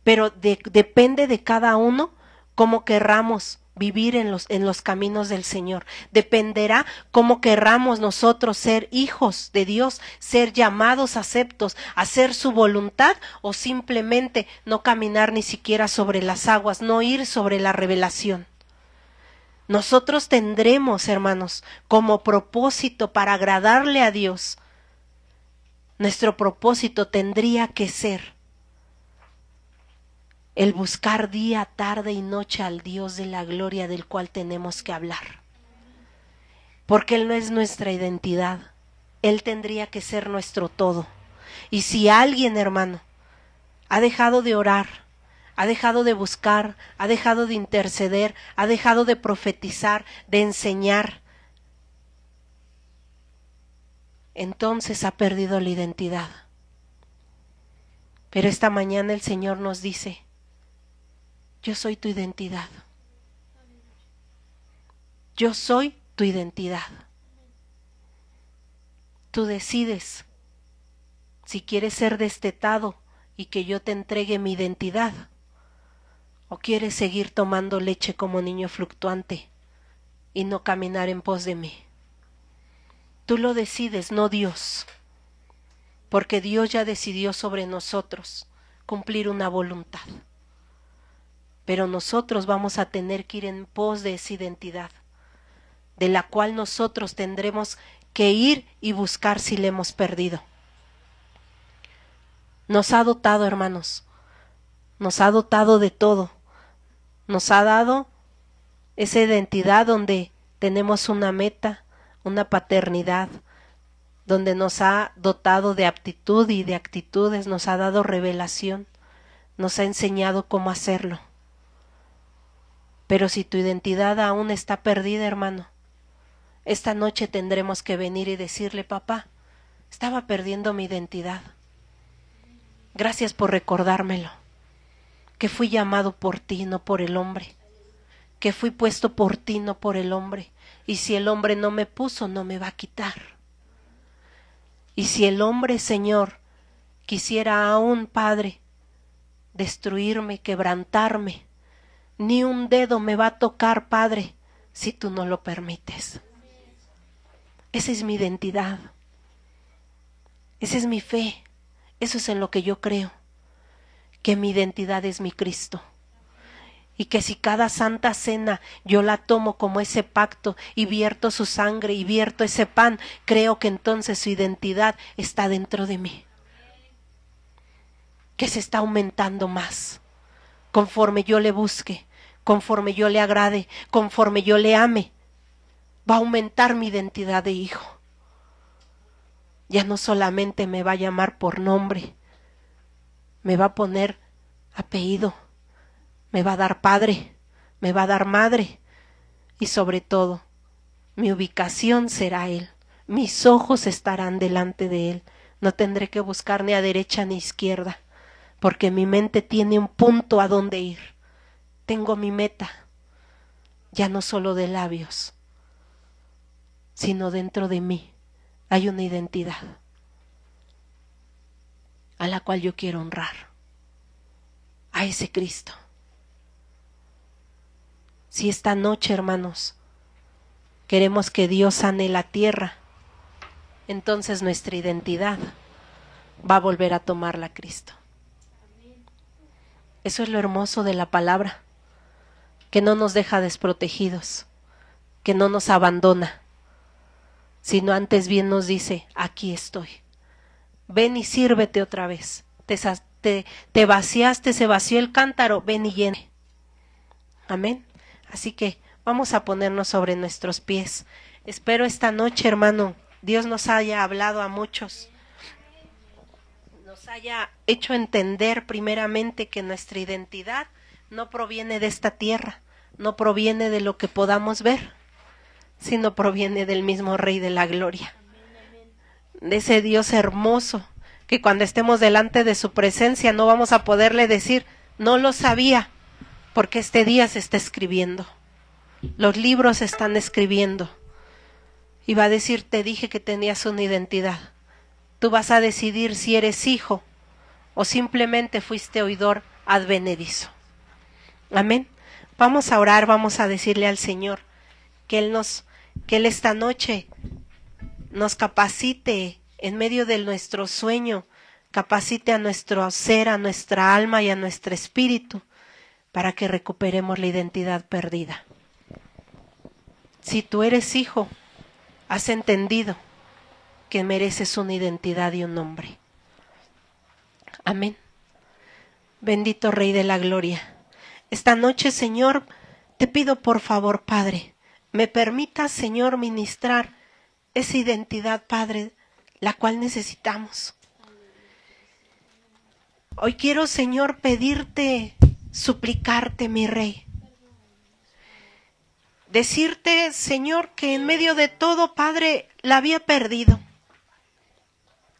Pero depende de cada uno cómo querramos vivir en los caminos del Señor. Dependerá cómo querramos nosotros ser hijos de Dios, ser llamados aceptos, hacer su voluntad o simplemente no caminar ni siquiera sobre las aguas, no ir sobre la revelación. Nosotros tendremos, hermanos, como propósito para agradarle a Dios. Nuestro propósito tendría que ser el buscar día, tarde y noche al Dios de la gloria del cual tenemos que hablar. Porque Él no es nuestra identidad. Él tendría que ser nuestro todo. Y si alguien, hermano, ha dejado de orar, ha dejado de buscar, ha dejado de interceder, ha dejado de profetizar, de enseñar, entonces ha perdido la identidad. Pero esta mañana el Señor nos dice, yo soy tu identidad. Yo soy tu identidad. Tú decides si quieres ser destetado y que yo te entregue mi identidad, o quieres seguir tomando leche como niño fluctuante y no caminar en pos de mí. Tú lo decides, no Dios, porque Dios ya decidió sobre nosotros cumplir una voluntad. Pero nosotros vamos a tener que ir en pos de esa identidad, de la cual nosotros tendremos que ir y buscar si la hemos perdido. Nos ha dotado, hermanos, nos ha dotado de todo. Nos ha dado esa identidad donde tenemos una meta, una paternidad, donde nos ha dotado de aptitud y de actitudes, nos ha dado revelación, nos ha enseñado cómo hacerlo. Pero si tu identidad aún está perdida, hermano, esta noche tendremos que venir y decirle, papá, estaba perdiendo mi identidad. Gracias por recordármelo, que fui llamado por ti, no por el hombre, que fui puesto por ti, no por el hombre, y si el hombre no me puso, no me va a quitar. Y si el hombre, Señor, quisiera aún, Padre, destruirme, quebrantarme, ni un dedo me va a tocar, Padre, si tú no lo permites. Esa es mi identidad. Esa es mi fe. Eso es en lo que yo creo. Que mi identidad es mi Cristo. Y que si cada santa cena yo la tomo como ese pacto y vierto su sangre y vierto ese pan, creo que entonces su identidad está dentro de mí. Que se está aumentando más. Conforme yo le busque, conforme yo le agrade, conforme yo le ame, va a aumentar mi identidad de hijo. Ya no solamente me va a llamar por nombre, me va a poner apellido, me va a dar padre, me va a dar madre, y sobre todo, mi ubicación será Él, mis ojos estarán delante de Él, no tendré que buscar ni a derecha ni a izquierda, porque mi mente tiene un punto a donde ir, tengo mi meta, ya no solo de labios, sino dentro de mí hay una identidad a la cual yo quiero honrar, a ese Cristo. Si esta noche, hermanos, queremos que Dios sane la tierra, entonces nuestra identidad va a volver a tomarla Cristo. Eso es lo hermoso de la palabra, que no nos deja desprotegidos, que no nos abandona, sino antes bien nos dice, aquí estoy. Ven y sírvete otra vez. Te vaciaste, se vació el cántaro, ven y llene. Amén. Así que vamos a ponernos sobre nuestros pies. Espero esta noche, hermano, Dios nos haya hablado a muchos, nos haya hecho entender primeramente que nuestra identidad no proviene de esta tierra, no proviene de lo que podamos ver, sino proviene del mismo Rey de la Gloria, de ese Dios hermoso, que cuando estemos delante de su presencia no vamos a poderle decir, no lo sabía, porque este día se está escribiendo, los libros se están escribiendo, y va a decir, te dije que tenías una identidad, tú vas a decidir si eres hijo, o simplemente fuiste oidor advenedizo. Amén. Vamos a orar, vamos a decirle al Señor, que Él esta noche nos capacite en medio de nuestro sueño, capacite a nuestro ser, a nuestra alma y a nuestro espíritu, para que recuperemos la identidad perdida. Si tú eres hijo, has entendido que mereces una identidad y un nombre. Amén. Bendito Rey de la Gloria. Esta noche, Señor, te pido por favor, Padre, me permitas, Señor, ministrar esa identidad, Padre, la cual necesitamos. Hoy quiero, Señor, pedirte, suplicarte, mi Rey. Decirte, Señor, que en medio de todo, Padre, la había perdido.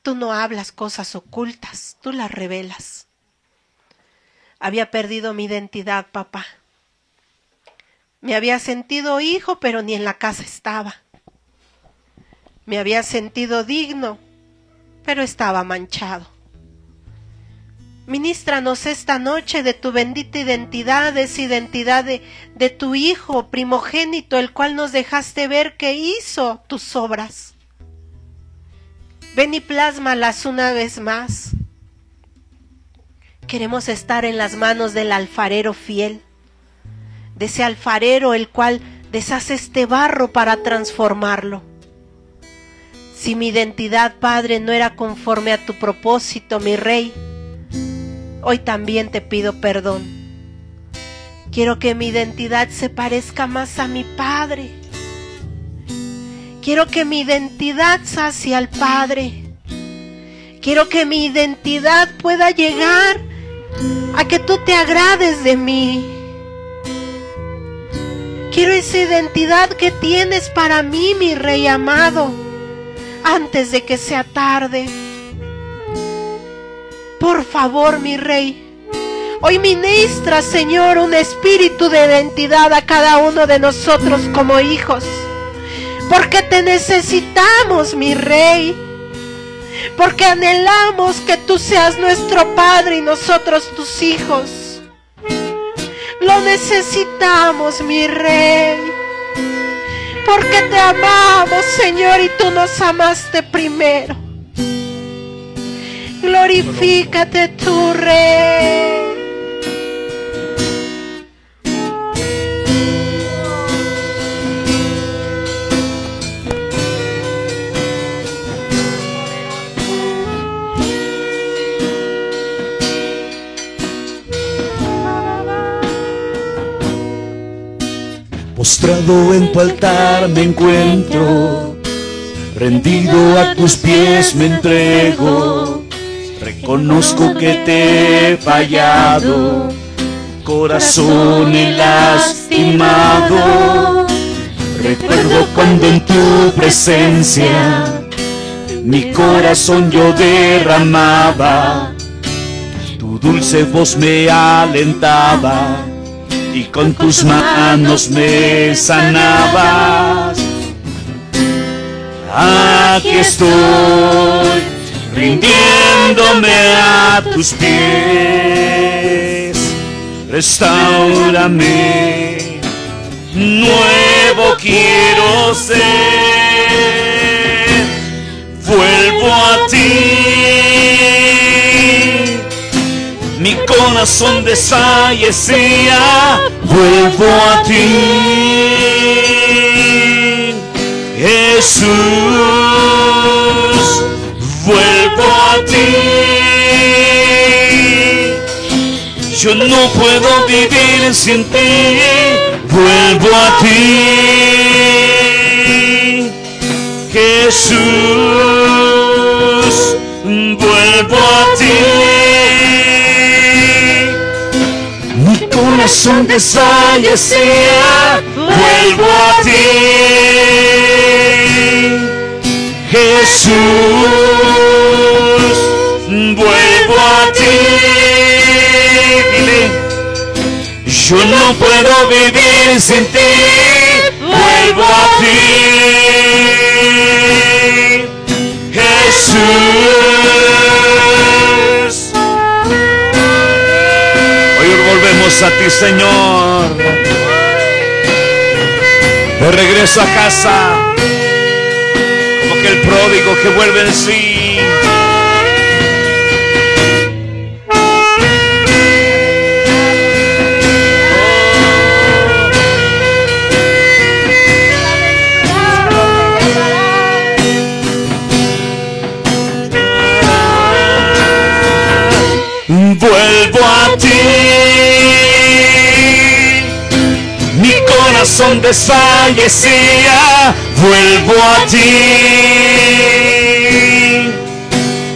Tú no hablas cosas ocultas, tú las revelas. Había perdido mi identidad, papá. Me había sentido hijo, pero ni en la casa estaba. Me había sentido digno, pero estaba manchado. Ministranos esta noche de tu bendita identidad, esa identidad de tu Hijo primogénito, el cual nos dejaste ver que hizo tus obras. Ven y plásmalas una vez más. Queremos estar en las manos del alfarero fiel, de ese alfarero el cual deshace este barro para transformarlo. Si mi identidad, Padre, no era conforme a tu propósito, mi Rey, hoy también te pido perdón. Quiero que mi identidad se parezca más a mi Padre. Quiero que mi identidad sacie al Padre. Quiero que mi identidad pueda llegar a que tú te agrades de mí. Quiero esa identidad que tienes para mí, mi Rey amado, antes de que sea tarde. Por favor, mi Rey, hoy ministra, Señor, un espíritu de identidad a cada uno de nosotros como hijos, porque te necesitamos, mi Rey, porque anhelamos que tú seas nuestro Padre y nosotros tus hijos. Lo necesitamos, mi Rey, porque te amamos, Señor, y tú nos amaste primero. Glorifícate tu Rey. Postrado en tu altar me encuentro, rendido a tus pies me entrego. Conozco que te he fallado, corazón he lastimado. Recuerdo cuando en tu presencia mi corazón yo derramaba, tu dulce voz me alentaba y con tus manos me sanabas. Aquí estoy, rindiéndome a tus pies. Restáurame, nuevo quiero ser. Vuelvo a ti, mi corazón desfallecía. Vuelvo a ti, Jesús. Vuelvo a ti. Yo no puedo vivir sin ti. Vuelvo a ti, Jesús. Vuelvo a ti. Mi corazón desfallecía. Vuelvo a ti, Jesús. Vuelvo a ti. Dile, yo no puedo vivir sin ti. Vuelvo a ti, Jesús. Hoy volvemos a ti, Señor. De regreso a casa, como que el pródigo que vuelve en sí. Vuelvo a ti, mi corazón desfallecía. Vuelvo a ti,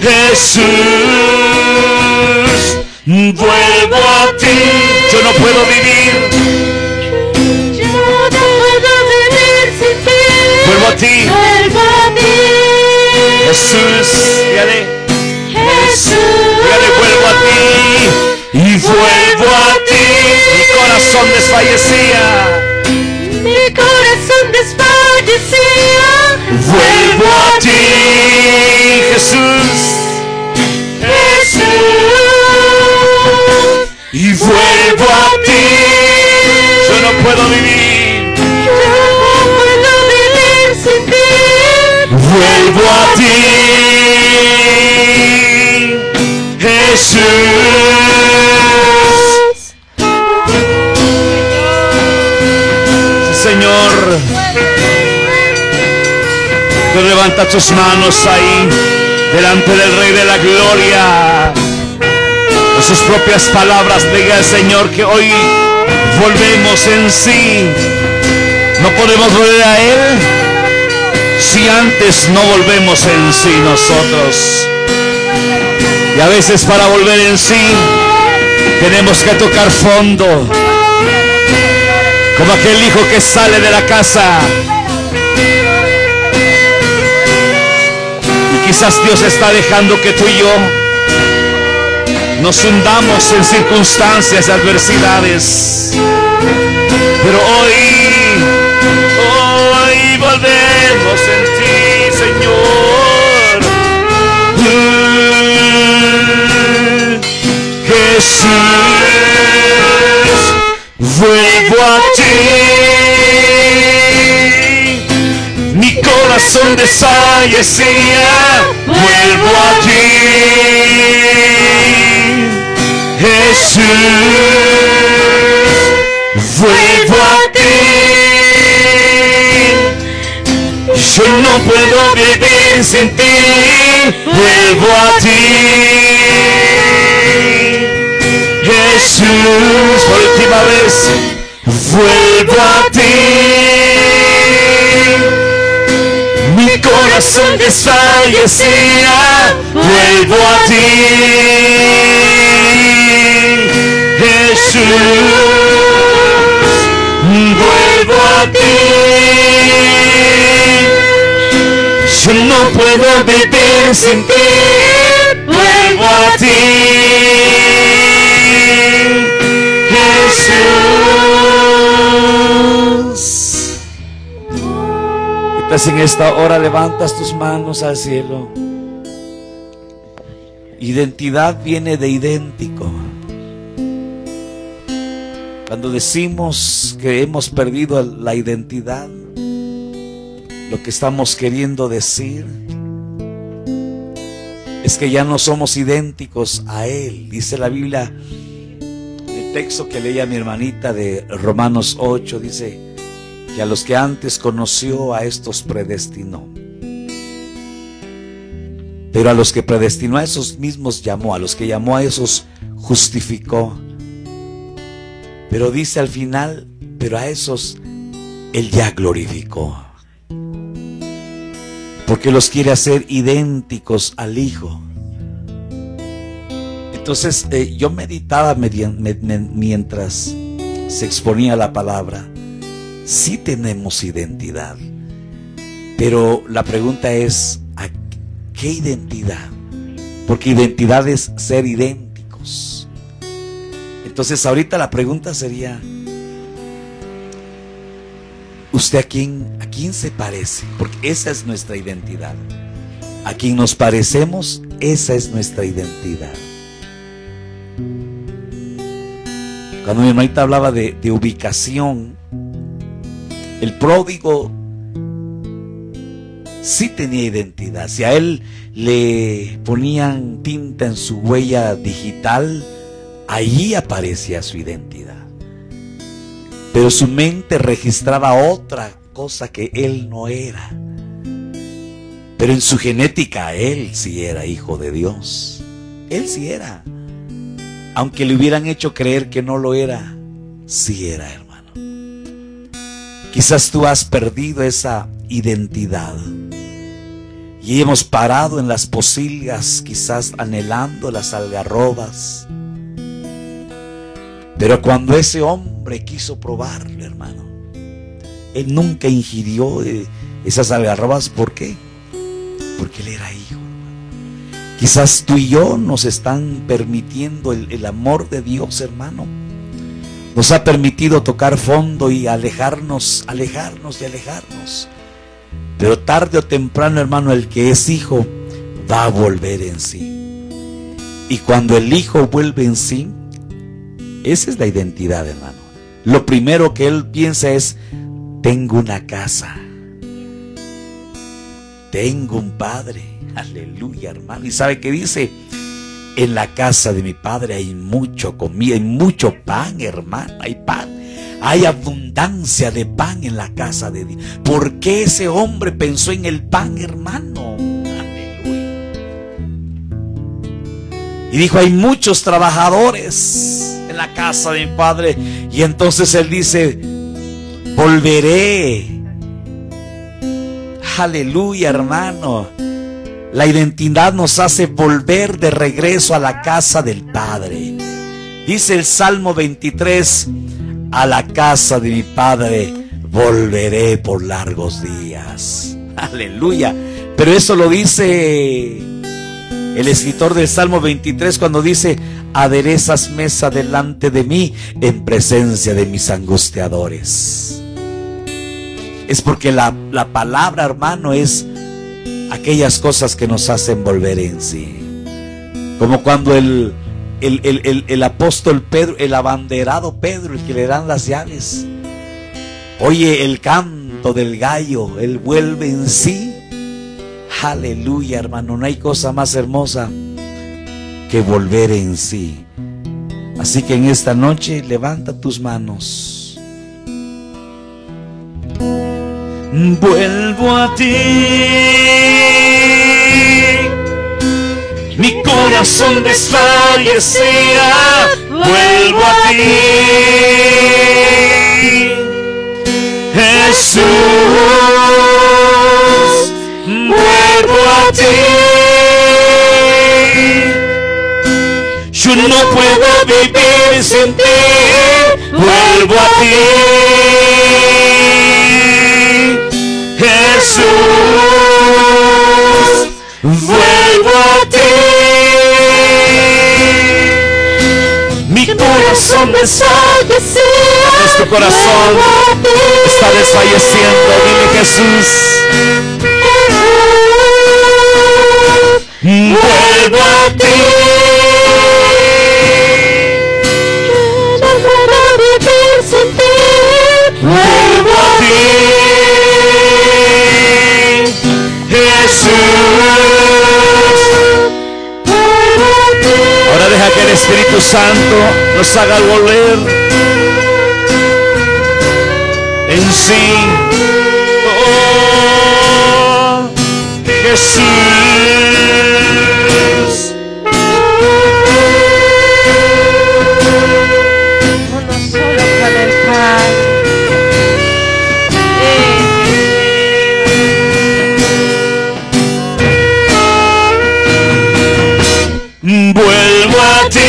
Jesús. Vuelvo a ti. Yo no puedo vivir. Yo no puedo vivir sin ti. Vuelvo a ti. Vuelvo a ti, Jesús. Dígale, Jesús. Dígale, vuelvo a ti. Y vuelvo a ti. Mi corazón desfallecía. Mi corazón desfallecía. Vuelvo a ti, Jesús. Jesús. Y vuelvo a ti. Yo no puedo vivir. Yo no puedo vivir sin ti. Vuelvo a ti, Jesús. Señor, tú levanta tus manos ahí delante del Rey de la Gloria. Con sus propias palabras diga al Señor que hoy volvemos en sí. No podemos volver a Él si antes no volvemos en sí nosotros. Y a veces para volver en sí tenemos que tocar fondo, como aquel hijo que sale de la casa y quizás Dios está dejando que tú y yo nos hundamos en circunstancias, adversidades, pero hoy volvemos en ti, Señor. Jesús, vuelvo a ti. Mi corazón desfallecía. Vuelvo a ti, Jesús. Vuelvo a ti. Yo no puedo vivir sin ti. Vuelvo a ti, Jesús. Por última vez, vuelvo a ti. Mi corazón corazón desfallecía, vuelvo a ti, Jesús, vuelvo a ti. Yo no puedo vivir sin ti, vuelvo a ti, Jesús. Estás en esta hora, levantas tus manos al cielo. Identidad viene de idéntico. Cuando decimos que hemos perdido la identidad, lo que estamos queriendo decir es que ya no somos idénticos a Él. Dice la Biblia, el texto que leía mi hermanita de Romanos 8, dice que a los que antes conoció, a estos predestinó. Pero a los que predestinó, a esos mismos llamó. A los que llamó, a esos justificó. Pero dice al final, pero a esos Él ya glorificó. Porque los quiere hacer idénticos al Hijo. Entonces yo meditaba mientras se exponía la palabra. Sí tenemos identidad, pero la pregunta es, ¿a qué identidad? Porque identidad es ser idénticos. Entonces ahorita la pregunta sería, ¿usted a quién se parece? Porque esa es nuestra identidad. A quien nos parecemos, esa es nuestra identidad. Cuando mi hermanita hablaba de ubicación, el pródigo sí tenía identidad. Si a él le ponían tinta en su huella digital, allí aparecía su identidad. Pero su mente registraba otra cosa que él no era. Pero en su genética él sí era hijo de Dios. Él sí era. Aunque le hubieran hecho creer que no lo era, sí era, hermano. Quizás tú has perdido esa identidad y hemos parado en las pocilgas, quizás anhelando las algarrobas. Pero cuando ese hombre quiso probarlo, hermano, él nunca ingirió esas algarrobas. ¿Por qué? Porque él era hijo. Quizás tú y yo nos están permitiendo el amor de Dios, hermano. Nos ha permitido tocar fondo y alejarnos. Pero tarde o temprano, hermano, el que es hijo va a volver en sí. Y cuando el hijo vuelve en sí, esa es la identidad, hermano. Lo primero que él piensa es, tengo una casa, tengo un padre. Aleluya, hermano. ¿Y sabe qué dice? En la casa de mi padre hay mucho comida, hay mucho pan, hermano. Hay pan, hay abundancia de pan en la casa de Dios. ¿Por qué ese hombre pensó en el pan, hermano? Aleluya. Y dijo, hay muchos trabajadores en la casa de mi padre. Y entonces él dice, volveré. Aleluya, hermano. La identidad nos hace volver de regreso a la casa del Padre. Dice el Salmo 23, a la casa de mi Padre volveré por largos días. Aleluya. Pero eso lo dice el escritor del Salmo 23 cuando dice, aderezas mesa delante de mí en presencia de mis angustiadores. Es porque la palabra, hermano, es aquellas cosas que nos hacen volver en sí. Como cuando el apóstol Pedro, el abanderado Pedro, el que le dan las llaves, oye el canto del gallo, él vuelve en sí. Aleluya, hermano. No hay cosa más hermosa que volver en sí. Así que en esta noche levanta tus manos. Vuelvo a ti, mi corazón desfallecía, vuelvo a ti, Jesús, vuelvo no puedo vivir sin ti. Vuelvo a ti, Jesús, vuelvo a ti. Mi corazón desfallecía. Tu corazón está desfalleciendo. Dile, Jesús, vuelvo a ti. No puedo vivir sin ti. Vuelvo a ti, Jesús. Ahora deja que el Espíritu Santo nos haga volver en sí. Oh, Jesús. Uno solo con el Padre. Vuelvo a ti.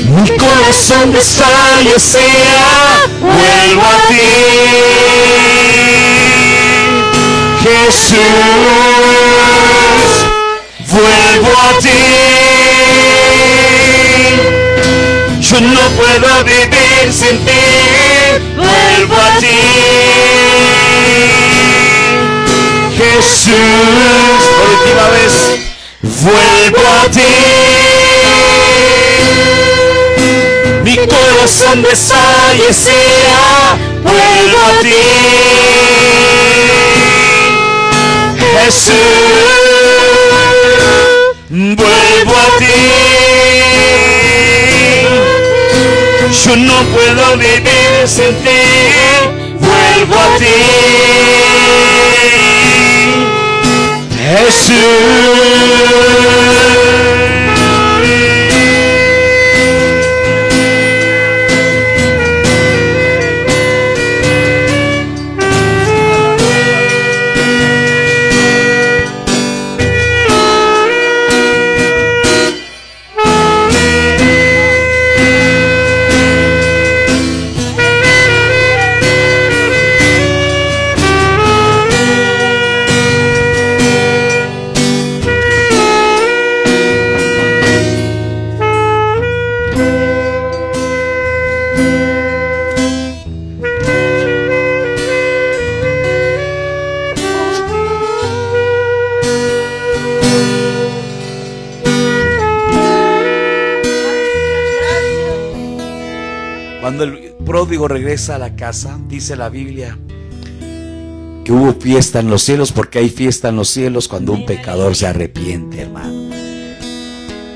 Mi corazón desfallecía. Vuelvo a ti, Jesús. Vuelvo a ti. Yo no puedo vivir sin ti. Vuelvo a ti, Jesús. Por última vez. Vuelvo a ti. Mi corazón desfallecía. Vuelvo a ti, Jesús. Vuelvo a ti. Yo no puedo vivir sin ti. Vuelvo a ti, Jesús. Cuando el pródigo regresa a la casa, dice la Biblia que hubo fiesta en los cielos, porque hay fiesta en los cielos cuando un pecador se arrepiente, hermano.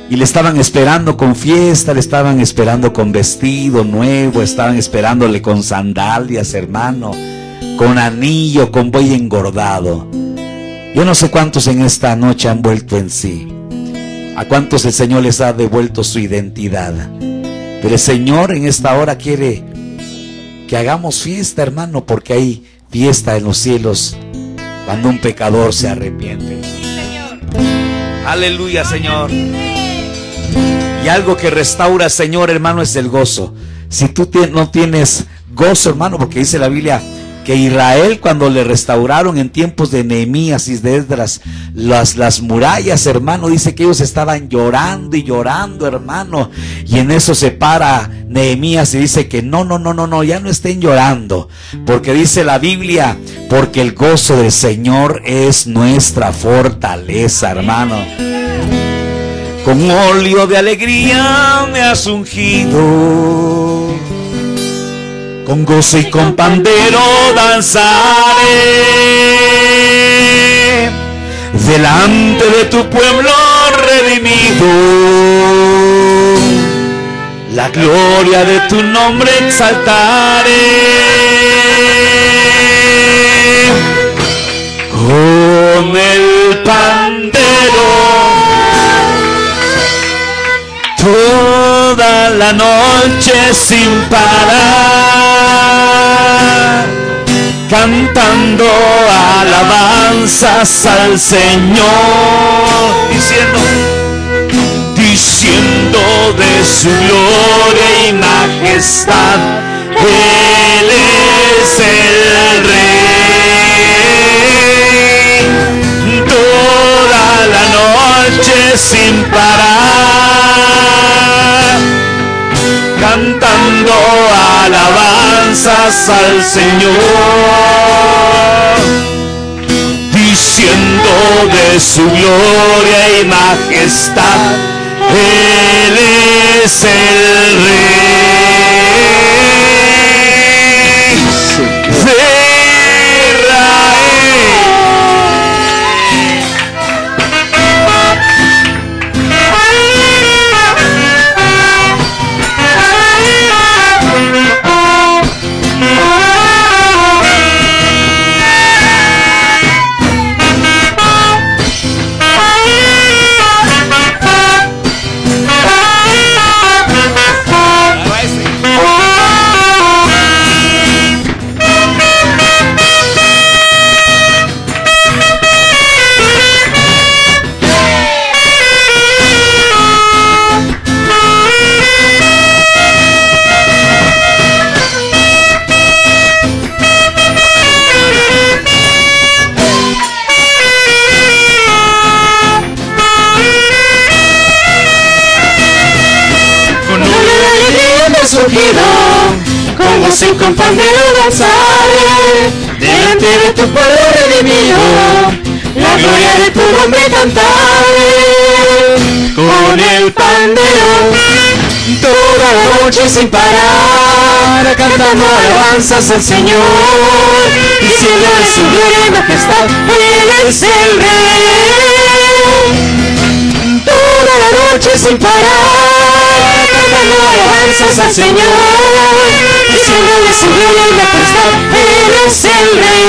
Y le estaban esperando con fiesta, le estaban esperando con vestido nuevo, estaban esperándole con sandalias, hermano, con anillo, con buey engordado. Yo no sé cuántos en esta noche han vuelto en sí, a cuántos el Señor les ha devuelto su identidad. Pero el Señor en esta hora quiere que hagamos fiesta, hermano, porque hay fiesta en los cielos cuando un pecador se arrepiente. Aleluya, Señor. Y algo que restaura, Señor, hermano, es el gozo. Si tú no tienes gozo, hermano, porque dice la Biblia que Israel, cuando le restauraron en tiempos de Nehemías y de Esdras las murallas, hermano, dice que ellos estaban llorando y llorando, hermano. Y en eso se para Nehemías y dice que no, ya no estén llorando, porque dice la Biblia, porque el gozo del Señor es nuestra fortaleza, hermano. Con óleo de alegría me has ungido, con gozo y con pandero danzaré delante de tu pueblo redimido. La gloria de tu nombre exaltaré. Con el pandero toda la noche sin parar, cantando alabanzas al Señor, diciendo diciendo de su gloria y majestad, Él es el Rey. Toda la noche sin parar, cantando alabanzas al Señor, diciendo de su gloria y majestad, Él es el Rey de con voz y con pandero danzaré, delante de tu pueblo redimido, la gloria de tu nombre cantaré. Con el pandero, toda la noche sin parar, cantando alabanzas al Señor, diciendo de su gloria y majestad, Él es el Rey. Toda la noche sin parar, cantando alabanzas al Señor, diciendo de su gloria y majestad, Él es el Rey.